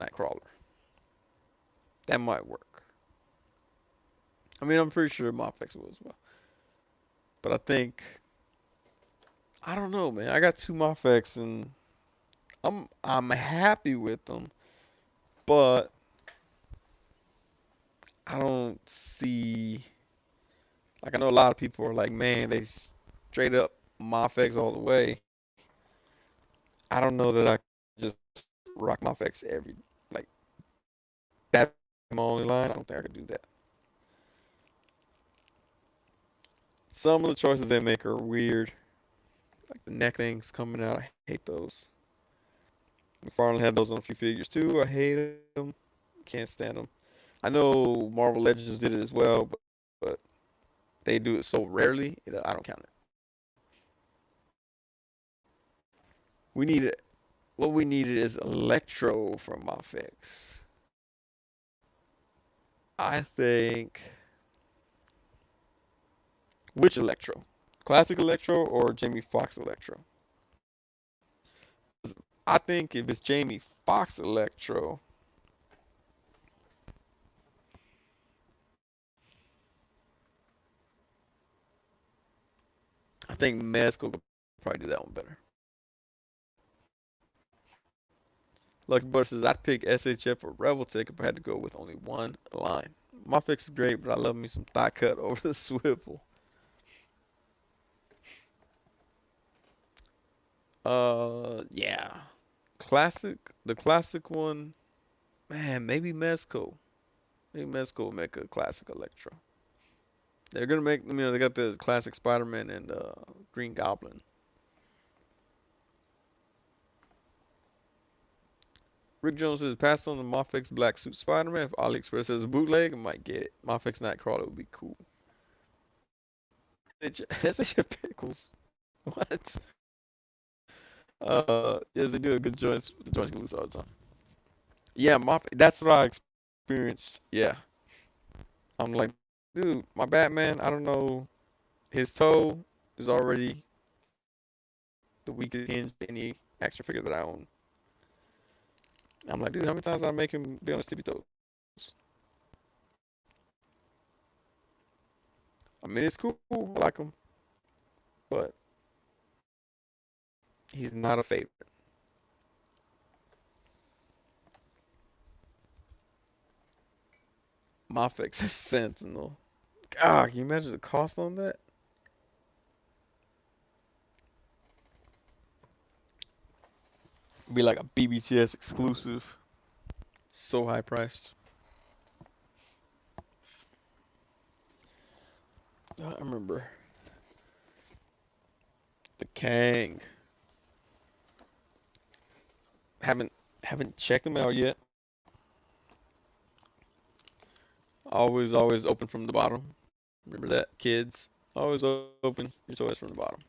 Nightcrawler. That might work. I mean, I'm pretty sure Mafex will as well. But I think I don't know, man. I got two Mafex and I'm happy with them, but I don't see like I know a lot of people are like, man, they straight up Mafex all the way. I don't know that I just rock Mafex every like that's my only line. I don't think I could do that. Some of the choices they make are weird, like the neck things coming out. I hate those. McFarlane had those on a few figures too. I hate them. Can't stand them. I know Marvel Legends did it as well, but they do it so rarely, I don't count it. We need it. What we needed is Electro from Mafex. I think which Electro? Classic Electro or Jamie Foxx Electro? I think if it's Jamie Foxx Electro, I think Mezco could probably do that one better. Lucky Butter says I'd pick SHF or Revoltech if I had to go with only one line. Mafex is great, but I love me some thigh cut over the swivel. Yeah. Classic, the classic one, man, maybe Mezco. Maybe Mezco will make a classic Electro. They're gonna make, they got the classic Spider-Man and Green Goblin. Rick Jones says, pass on the Mafex Black Suit Spider-Man. If AliExpress has a bootleg, I might get it. Mafex Nightcrawler would be cool. It's a pickles. What? Yes, they do a good joints. The joints get loose all the time. Yeah, that's what I experienced. Yeah. I'm like, dude, my Batman, I don't know. His toe is already the weakest hinge of any action figure that I own. I'm like, dude, how many times did I make him be on his tippy toes? I mean, it's cool. I like him. But he's not a favorite. Mafex is Sentinel. God, can you imagine the cost on that? It'd be like a BBTS exclusive. So high priced. I remember the Kang. Haven't haven't checked them out yet. Always open from the bottom. Remember that, kids? Always open your toys from the bottom.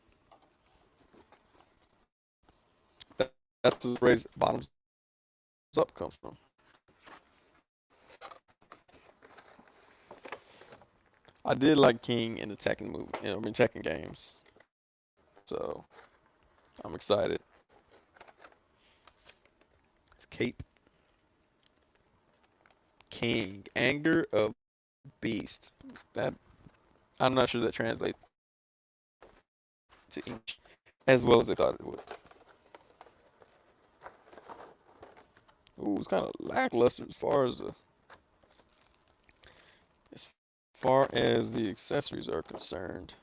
That's where the phrase bottoms up comes from. I did like King in the Tekken movie, I mean Tekken games. So I'm excited. It's Cape King, Anger of Beast. That I'm not sure that translates to English. as well as they thought it would. Ooh, it's kind of lackluster as far as the accessories are concerned.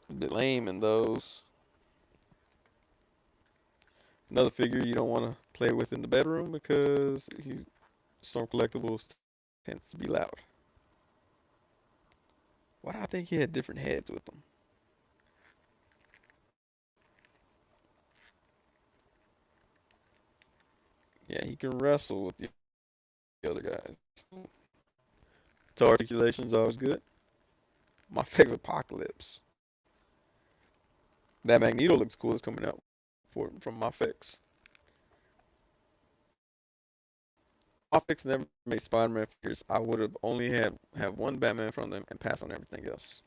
A bit lame in those. Another figure you don't want to play with in the bedroom because Storm Collectibles tends to be loud. Why do I think he had different heads with them? Yeah, he can wrestle with the other guys. Toe articulation's always good. My Fix Apocalypse. That Magneto looks cool. It's coming out from my Fix. My Fix never made Spider-Man figures. I would have only have one Batman from them and pass on everything else.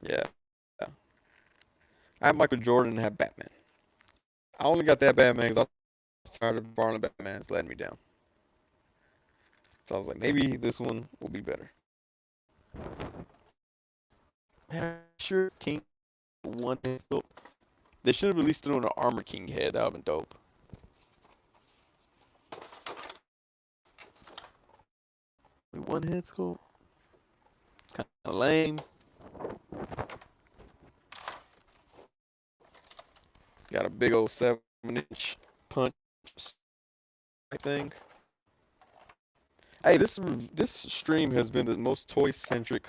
Yeah. Yeah. I have Michael Jordan and have Batman. I only got that Batman because I was tired of borrowing Batman's letting me down. So I was like, maybe this one will be better. Man, sure King one head sculpt. They should have at least thrown an Armor King head. That would have been dope. One head sculpt? Kind of lame. Got a big old 7-inch punch thing. Hey, this stream has been the most toy centric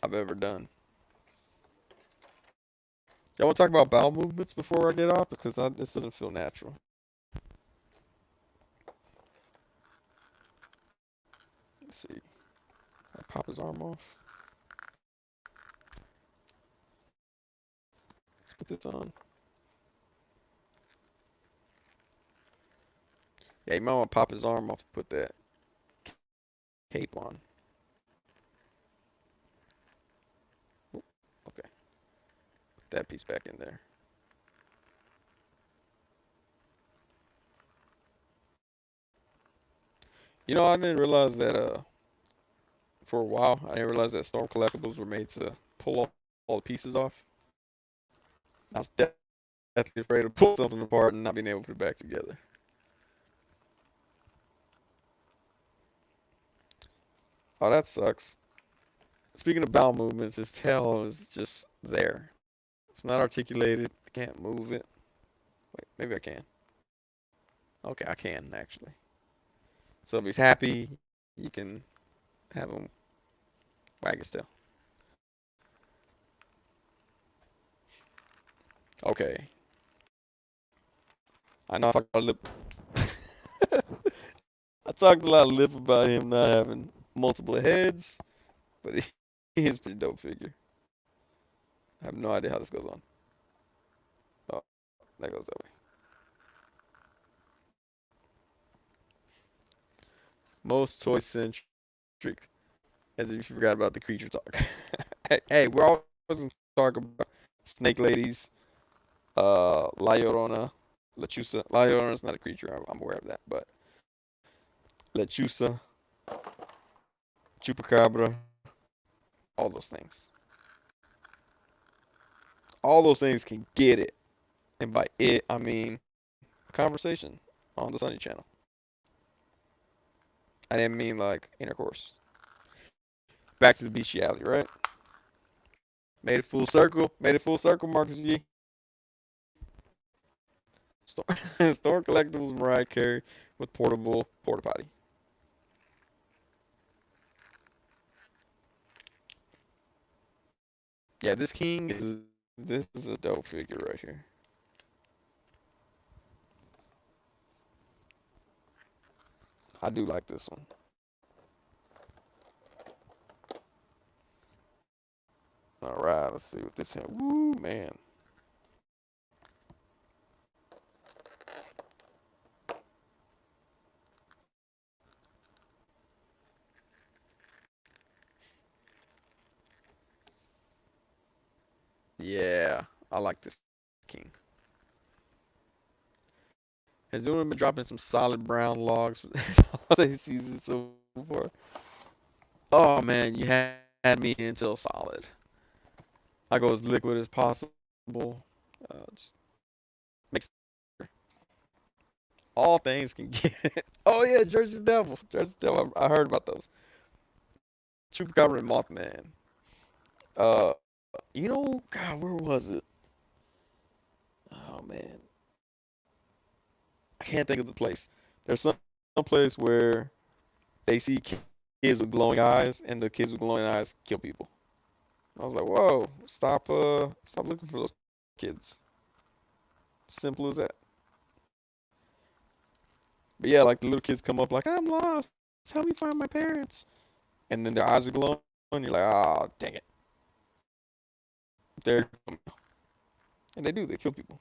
I've ever done. Y'all want to talk about bowel movements before I get off? Because this doesn't feel natural. Let's see. I pop his arm off. Let's put this on. Yeah, you might want to pop his arm off and put that cape on. Okay. Put that piece back in there. You know, I didn't realize that for a while, I didn't realize that Storm Collectibles were made to pull all the pieces off. I was definitely afraid of pulling something apart and not being able to put it back together. Oh, that sucks. Speaking of bowel movements, his tail is just there. It's not articulated. I can't move it. Wait, maybe I can. Okay, I can actually. So if he's happy, you can have him wag his tail. Okay. I know I talked a lip. I talked a lot of lip about him not having multiple heads, but he is a pretty dope figure. I have no idea how this goes on. Oh, that goes that way. Most toy centric, as if you forgot about the creature talk. Hey, we're always going to talk about snake ladies, La Llorona, Lechusa. La Llorona's not a creature, I'm aware of that, but Lechusa, Chupacabra, all those things. All those things can get it. And by it, I mean a conversation on the Sonny channel. I didn't mean like intercourse. Back to the bestiality, right? Made it full circle. Made it full circle, Marcus G. Storm Collectibles Mariah Carey with portable porta potty. Yeah, this is a dope figure right here. I do like this one. All right, let's see what this is. Woo, man. Yeah, I like this king. Has anyone been dropping some solid brown logs for the holiday season so far? Oh man, you have me until solid. I go as liquid as possible. Just makes all things can get it. Oh yeah, Jersey Devil. Jersey Devil. I heard about those. Chupacabra and Mothman. Uh, God, where was it? Oh man, I can't think of the place. There's some place where they see kids with glowing eyes, and the kids with glowing eyes kill people. I was like, whoa, stop looking for those kids. Simple as that. But yeah, like the little kids come up like, I'm lost. Help me find my parents. And then their eyes are glowing. You're like, oh, dang it. They're and they do. They kill people.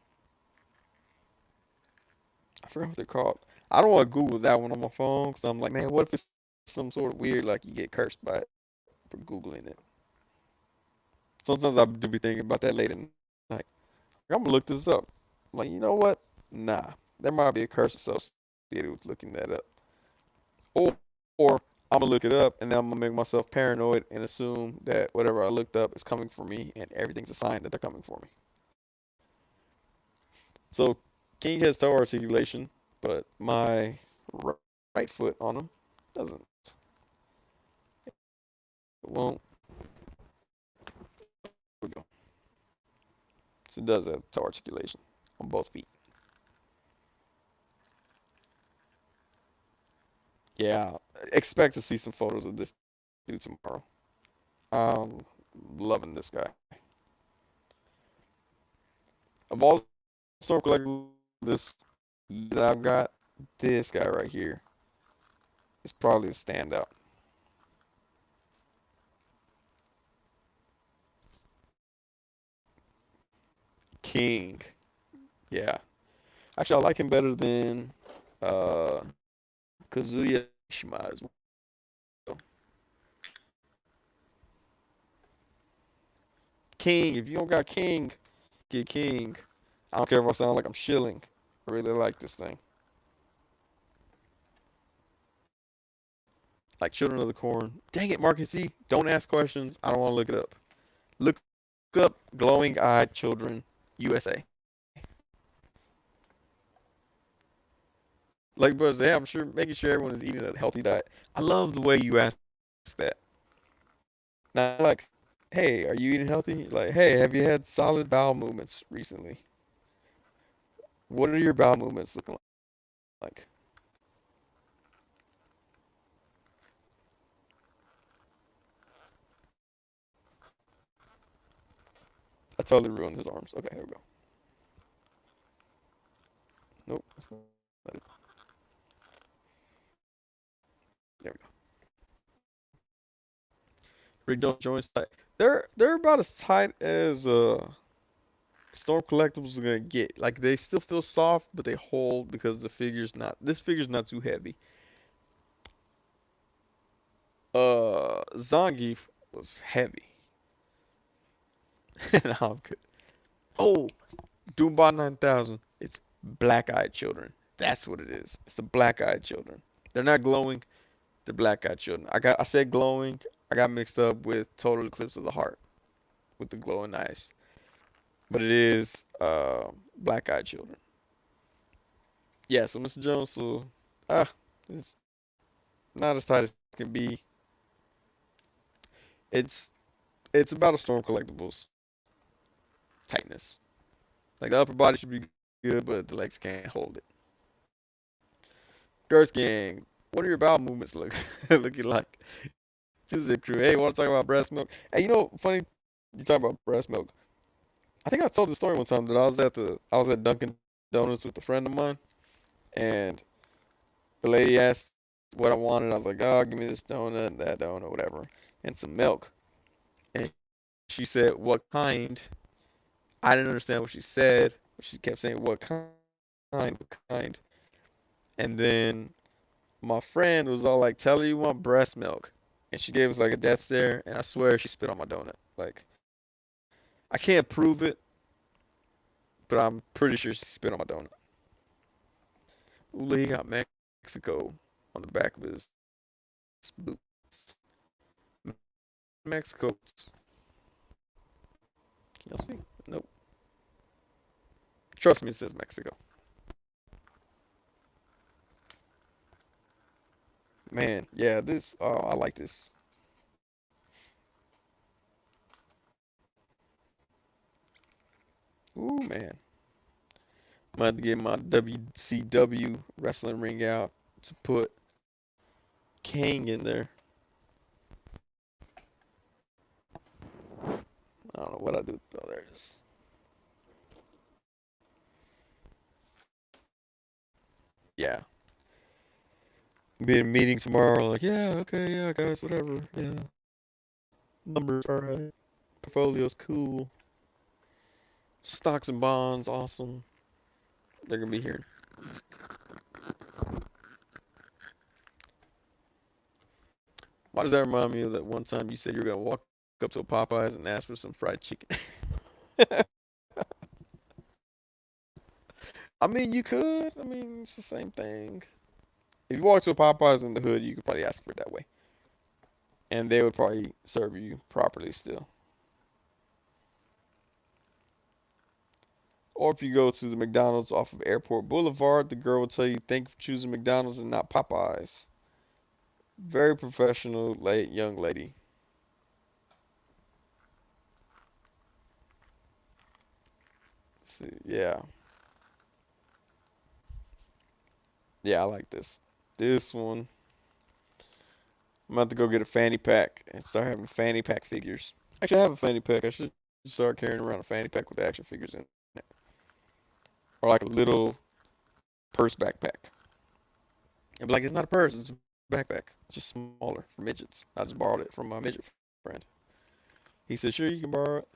I forgot what they're called. I don't want to Google that one on my phone because I'm like, man, what if it's some sort of weird, like you get cursed by it for Googling it? Sometimes I do be thinking about that late at night. I'm gonna look this up. I'm like, you know what? Nah, there might be a curse associated with looking that up. Or, or I'm gonna look it up and then I'm gonna make myself paranoid and assume that whatever I looked up is coming for me and everything's a sign that they're coming for me. So King has toe articulation, but my right foot on him doesn't. It won't. We go. So it does have toe articulation on both feet. Yeah, expect to see some photos of this dude tomorrow. Um, loving this guy. Of all the storm collectibles this that I've got, this guy right here is probably a standout. King. Yeah. Actually, I like him better than uh, Kazuya Shima as well. King. If you don't got King, get King. I don't care if I sound like I'm shilling. I really like this thing. Like Children of the Corn. Dang it, Marcus E. Don't ask questions. I don't want to look it up. Look up glowing eyed children USA. Like, bro, yeah, I'm sure making sure everyone is eating a healthy diet. I love the way you ask that. Not like, hey, are you eating healthy? Like, hey, have you had solid bowel movements recently? What are your bowel movements looking like? I totally ruined his arms. Okay, here we go. Nope, that's not it. There we go. Rig joints tight. They're about as tight as Storm Collectibles are gonna get. Like they still feel soft, but they hold because the figure's not. This figure's not too heavy. Zangief was heavy. And I'm good. Oh, Doombot 9000. It's black-eyed children. That's what it is. It's the black-eyed children. They're not glowing. They're black-eyed children. I said glowing. I got mixed up with Total Eclipse of the Heart with the glowing eyes. But it is black-eyed children. Yeah. So Mr. Jones, ah, it's not as tight as it can be. It's it's about a Storm Collectibles tightness. Like the upper body should be good, but the legs can't hold it. Girth Gang, what are your bowel movements looking like? Tuesday Crew, hey, want to talk about breast milk? Hey, funny you talk about breast milk. I think I told the story one time that I was at Dunkin' Donuts with a friend of mine, and the lady asked what I wanted. I was like, oh, give me this donut, that donut, whatever, and some milk. And she said, what kind? I didn't understand what she said. She kept saying, what kind? What kind? And then my friend was all like, tell her you want breast milk. And she gave us like a death stare, and I swear she spit on my donut. Like, I can't prove it, but I'm pretty sure she spit on my donut. Uli got Mexico on the back of his boots. Mexico. Can y'all see? Nope. Trust me, it says Mexico. Man, yeah, this. Oh, I like this. Ooh, man. I'm about to get my WCW wrestling ring out to put Kang in there. I don't know what I do. Oh, there it is. Yeah. Be in a meeting tomorrow. Like, yeah, okay, yeah, guys, whatever. Yeah. Numbers, alright. Portfolio's cool. Stocks and bonds, awesome. They're gonna be here. Why does that remind me of that one time you said you were gonna walk up to a Popeyes and ask for some fried chicken? I mean, you could. I mean, it's the same thing. If you walk to a Popeyes in the hood, you could probably ask for it that way, and they would probably serve you properly still. Or if you go to the McDonald's off of Airport Boulevard, the girl will tell you, "Thank you for choosing McDonald's and not Popeyes." Very professional, late young lady. See, yeah, yeah, I like this. This one, I'm about to go get a fanny pack and start having fanny pack figures. Actually, I have a fanny pack. I should start carrying around a fanny pack with action figures in it, or like a little purse backpack. And be like, it's not a purse, it's a backpack. It's just smaller for midgets. I just borrowed it from my midget friend. He said, sure, you can borrow it.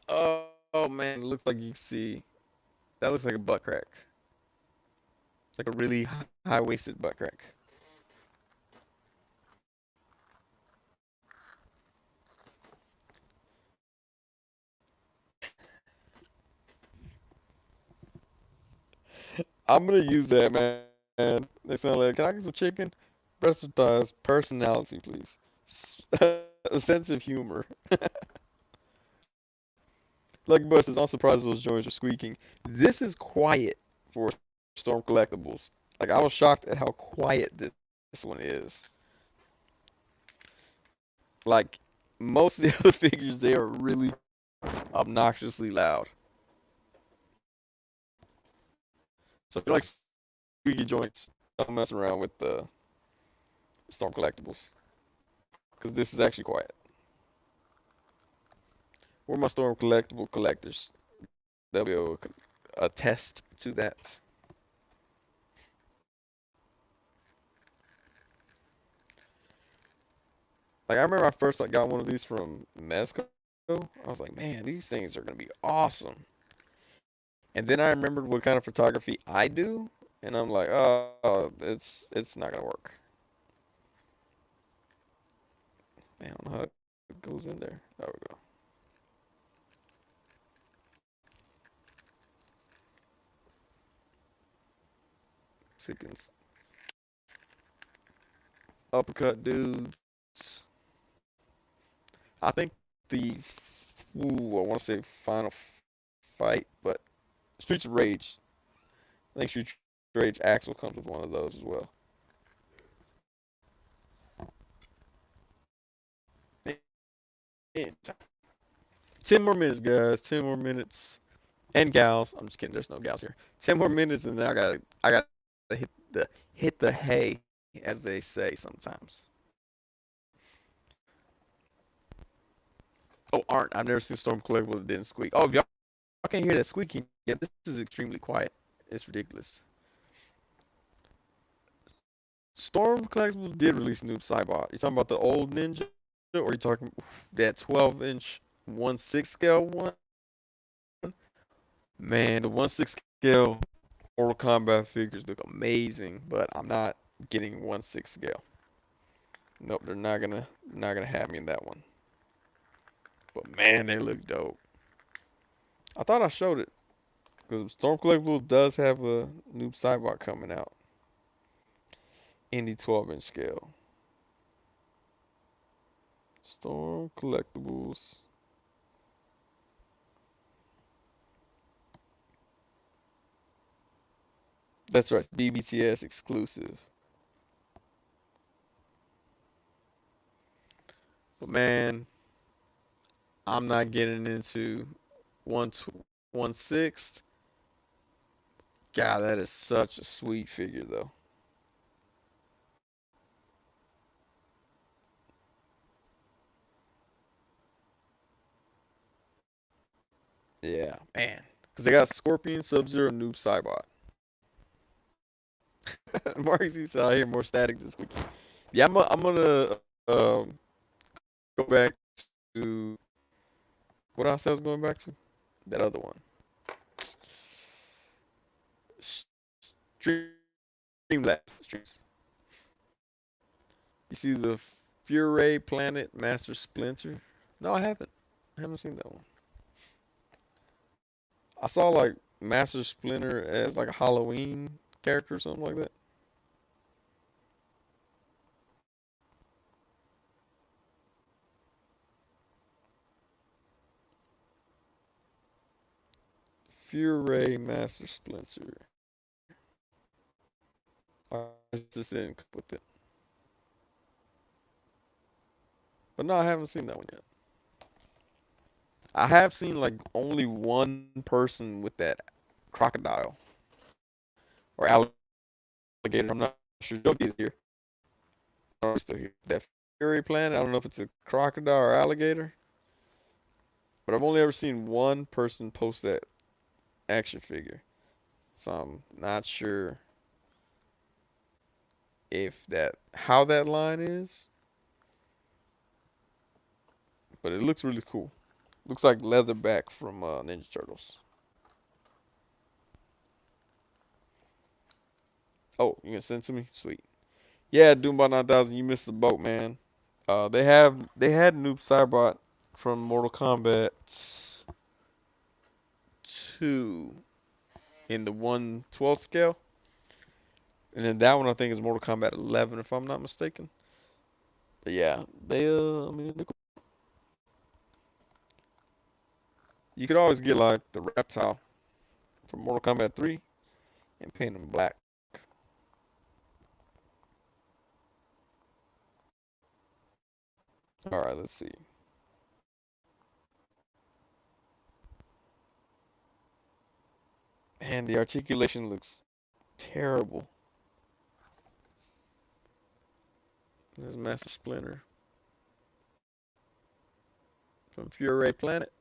Oh man, it looks like you can see. That looks like a butt crack. It's like a really high waisted butt crack. I'm gonna use that, man. They sound like, can I get some chicken? Breast or thighs? Personality, please. A sense of humor. Lucky Buster says, I'm surprised those joints are squeaking. This is quiet for Storm Collectibles. Like, I was shocked at how quiet this one is. Like, most of the other figures, they are really obnoxiously loud. So if you like squeaky joints, don't mess around with the Storm Collectibles. Because this is actually quiet. We're my Storm Collectible collectors. They'll be able to attest to that. Like, I remember I first got one of these from Mezco. I was like, man, these things are going to be awesome. And then I remembered what kind of photography I do, and I'm like, oh, it's not gonna work. Man, I don't know how it goes in there. There we go. Sequence. Uppercut dudes. I think the I want to say final fight, but Streets of Rage. I think Streets of Rage Axel comes with one of those as well. 10 more minutes, guys. 10 more minutes. And gals. I'm just kidding. There's no gals here. 10 more minutes, and then I got to hit the hay, as they say sometimes. Oh, aren't I've never seen Storm Collectible that didn't squeak. Oh, if y'all can't hear that squeaking, yeah, this is extremely quiet. It's ridiculous. Storm Collectibles did release a new Cybot. You talking about the old Ninja, or you talking that 12-inch 1/6 scale one? Man, the 1/6 scale Mortal Kombat figures look amazing, but I'm not getting 1/6 scale. Nope, they're not gonna have me in that one. But man, they look dope. I thought I showed it because Storm Collectibles does have a new Cybot coming out. Indie 12-inch scale. Storm Collectibles. That's right, BBTS exclusive. But man, I'm not getting into one one sixth. God, that is such a sweet figure though. Yeah, man. Because they got Scorpion, Sub-Zero, Noob, Saibot. Marcus, you said I hear more static this week. Yeah, I'm gonna um, go back to what else I was going back to? That other one. Streamlabs. You see the Fury Planet Master Splinter? No, I haven't. I haven't seen that one. I saw like Master Splinter as like a Halloween character or something like that. Fury Master Splinter. I just didn't come with it. But no, I haven't seen that one yet. I have seen like only one person with that crocodile or alligator. I'm not sure. Joke is here. Oh, he's still here. That Fury Planet. I don't know if it's a crocodile or alligator, but I've only ever seen one person post that action figure. So I'm not sure if that how that line is, but it looks really cool. Looks like Leatherback from Ninja Turtles. Oh, you gonna send it to me? Sweet. Yeah, Doombot 9000, you missed the boat, man. They had Noob Saibot from Mortal Kombat 2 in the 1/12 scale, and then that one I think is Mortal Kombat 11 if I'm not mistaken. But yeah, I mean, you could always get like the reptile from Mortal Kombat 3 and paint him black. All right, let's see. Man, the articulation looks terrible. There's Master Splinter from Fury Planet.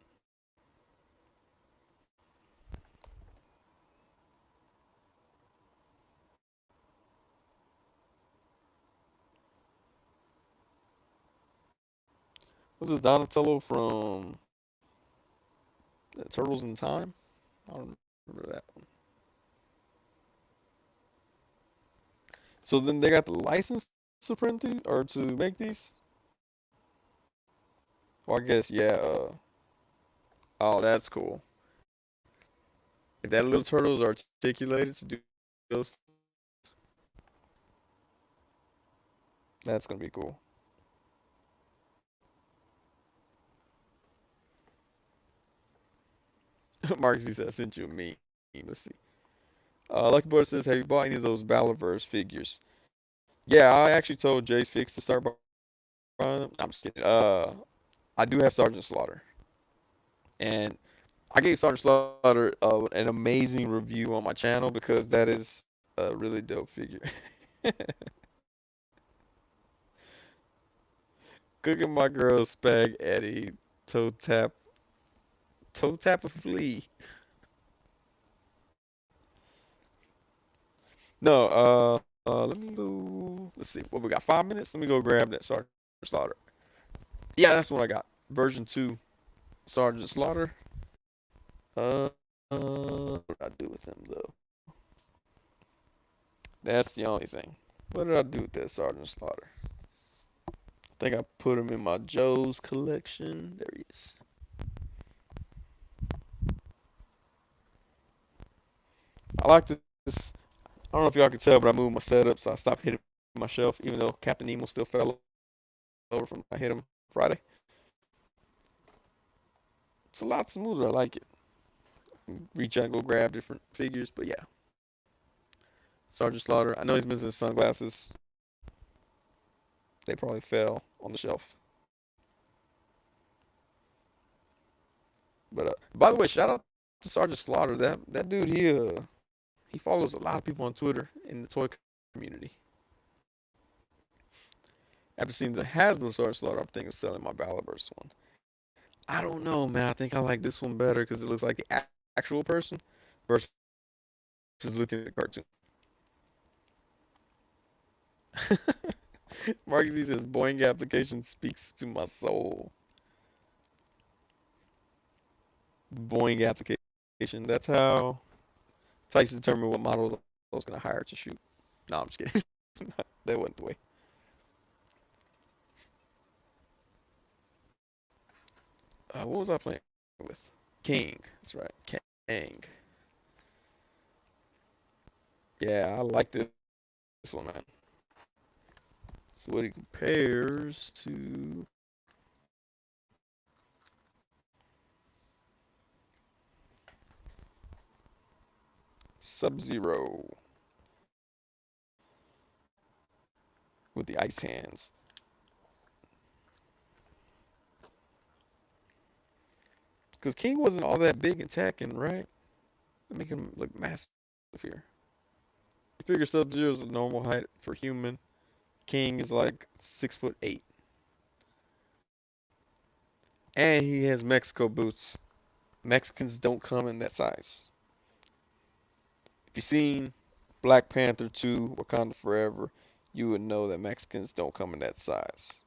What's this Donatello from Turtles in Time? I don't remember that one. So then they got the license to print these or to make these? Well, I guess yeah. Oh, that's cool. If that little turtle is articulated to do those, that's gonna be cool. Mark Z said I sent you a meme. Let's see. Lucky Boy says, have you bought any of those Balaverse figures? Yeah, I actually told Jay's Fix to start buying them. I'm just kidding. I do have Sergeant Slaughter, and I gave Sergeant Slaughter an amazing review on my channel because that is a really dope figure. Cooking my girl Spag Eddie toe tap a flea. No, let me go. Let's see what we got. 5 minutes. Let me go grab that Sergeant Slaughter. Yeah, that's what I got. Version 2, Sergeant Slaughter. Uh, what did I do with him though? That's the only thing. What did I do with that Sergeant Slaughter? I think I put him in my Joe's collection. There he is. I like this. I don't know if y'all can tell, but I moved my setup, so I stopped hitting my shelf, even though Captain Nemo still fell over from I hit him Friday. It's a lot smoother. I like it. Reach out and go grab different figures, but yeah. Sergeant Slaughter. I know he's missing his sunglasses. They probably fell on the shelf. But by the way, shout out to Sergeant Slaughter. That dude, he follows a lot of people on Twitter in the toy community. After seeing the Hasbro Sergeant Slaughter, I'm thinking of selling my Balaburst one. I don't know, man. I think I like this one better because it looks like the actual person versus looking at the cartoon. Marcus he says Boeing application speaks to my soul. Boeing application. That's how you determine what models I was gonna hire to shoot. No, I'm just kidding. That wasn't the way. What was I playing with? King. That's right. King. Yeah, I like this one, man. So what he compares to Sub-Zero with the ice hands. Because King wasn't all that big attacking, right? Make him look massive here. You figure Sub-Zero is a normal height for human. King is like 6'8". And he has Mexico boots. Mexicans don't come in that size. If you've seen Black Panther 2, Wakanda Forever, you would know that Mexicans don't come in that size.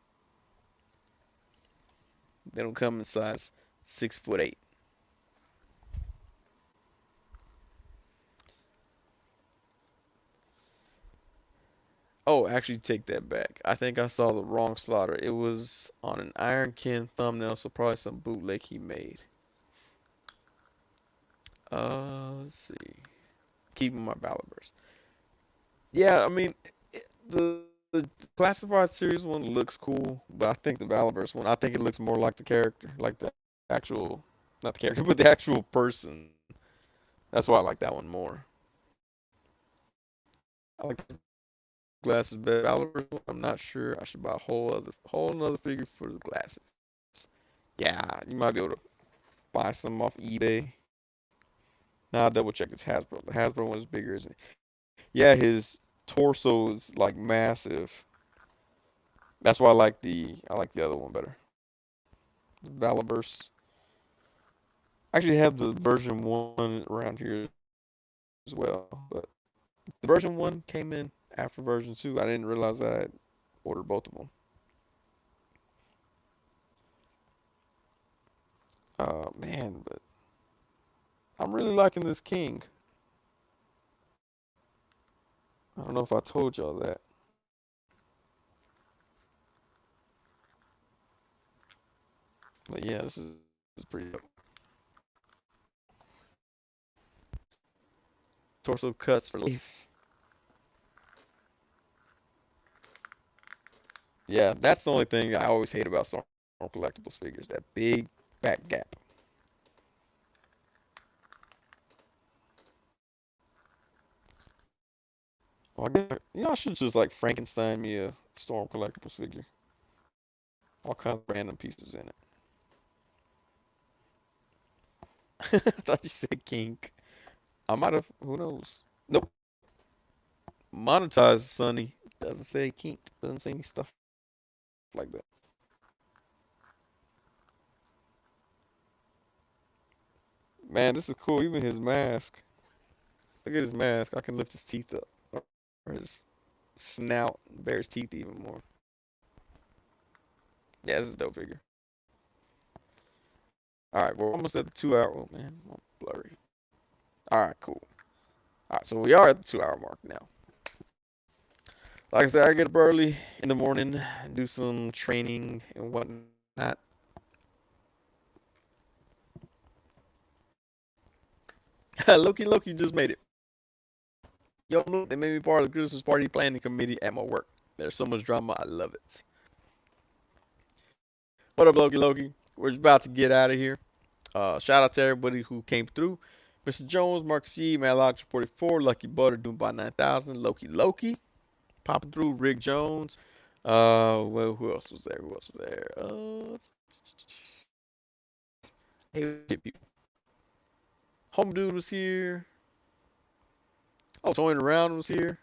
They don't come in size 6'8". Oh, actually, take that back. I think I saw the wrong Slaughter. It was on an Iron Ken thumbnail, so probably some bootleg he made. Let's see. Keeping my Baliburs. Yeah, I mean, the classified series one looks cool, but I think the Valorverse one, I think it looks more like the character, like the actual, not the character, but the actual person. That's why I like that one more. I like the glasses better. Valorverse one, I'm not sure. I should buy a whole another figure for the glasses. Yeah, you might be able to buy some off eBay. Now I'll double check this Hasbro. The Hasbro one is bigger, isn't it? Yeah, his torso is like massive. That's why I like the other one better. The Valaverse. I actually have the version 1 around here as well, but the version 1 came in after version 2. I didn't realize that I ordered both of them. Man, but I'm really liking this King. I don't know if I told y'all that. But yeah, this is pretty dope. Torso cuts for life. Yeah, that's the only thing I always hate about Storm Collectibles figures, that big back gap. Well, I should just like Frankenstein me a Storm Collectibles figure. All kinds of random pieces in it. I thought you said kink. I might have, who knows? Nope. Monetized Sonny. Doesn't say kink. Doesn't say any stuff like that. Man, this is cool. Even his mask. Look at his mask. I can lift his teeth up. Or his snout. Bare his teeth even more. Yeah, this is a dope figure. Alright, we're almost at the 2 hour. Oh, man. I'm blurry. Alright, cool. Alright, so we are at the 2 hour mark now. Like I said, I get up early in the morning, do some training and whatnot. Loki just made it. Yo, look, they made me part of the Christmas party planning committee at my work. There's so much drama. I love it. What up, Loki? We're just about to get out of here. Shout out to everybody who came through. Mr. Jones, Marcus E, Madlock 44, Lucky Butter, Doom by 9000, Loki, popping through, Rick Jones. Well, who else was there? Hey, people. Home Dude was here. Oh, Toying Around was here.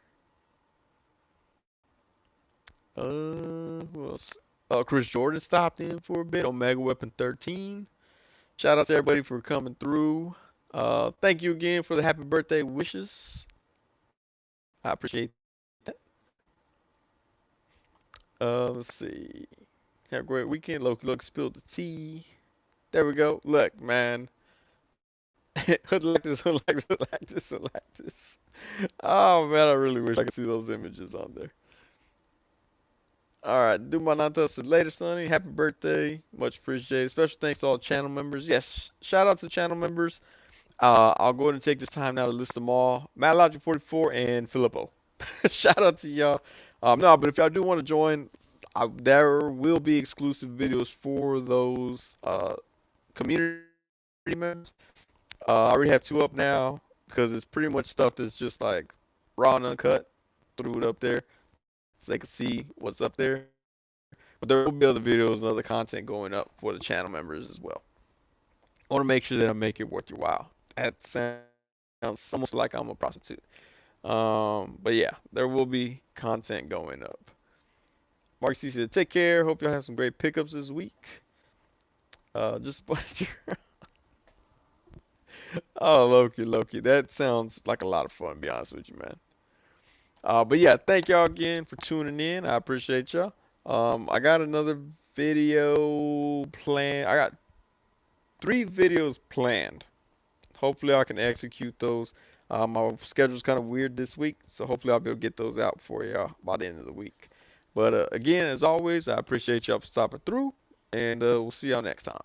Who else? Chris Jordan stopped in for a bit. Omega Weapon 13. Shout out to everybody for coming through. Thank you again for the happy birthday wishes. I appreciate that. Let's see. Have a great weekend. Look, spilled the tea. There we go. Look, man. Hood like this, hood like this, hood like this, hood like this. Oh man, I really wish I could see those images on there. All right, do my non later, Sonny. Happy birthday, much appreciated. Special thanks to all channel members. Yes, shout out to channel members. I'll go ahead and take this time now to list them all. Logic 44 and Filippo. Shout out to y'all. No, but if y'all do want to join, there will be exclusive videos for those community members. I already have 2 up now because it's pretty much stuff that's just like raw and uncut. Threw it up there so they can see what's up there. But there will be other videos and other content going up for the channel members as well. I want to make sure that I make it worth your while. That sounds almost like I'm a prostitute. But yeah, there will be content going up. Mark C said, take care. Hope y'all have some great pickups this week. Just oh, Loki. That sounds like a lot of fun, to be honest with you, man. But yeah, thank y'all again for tuning in. I appreciate y'all. I got another video planned. I got 3 videos planned. Hopefully I can execute those. My schedule's kind of weird this week, so hopefully I'll be able to get those out for y'all by the end of the week. But again, as always, I appreciate y'all for stopping through, and we'll see y'all next time.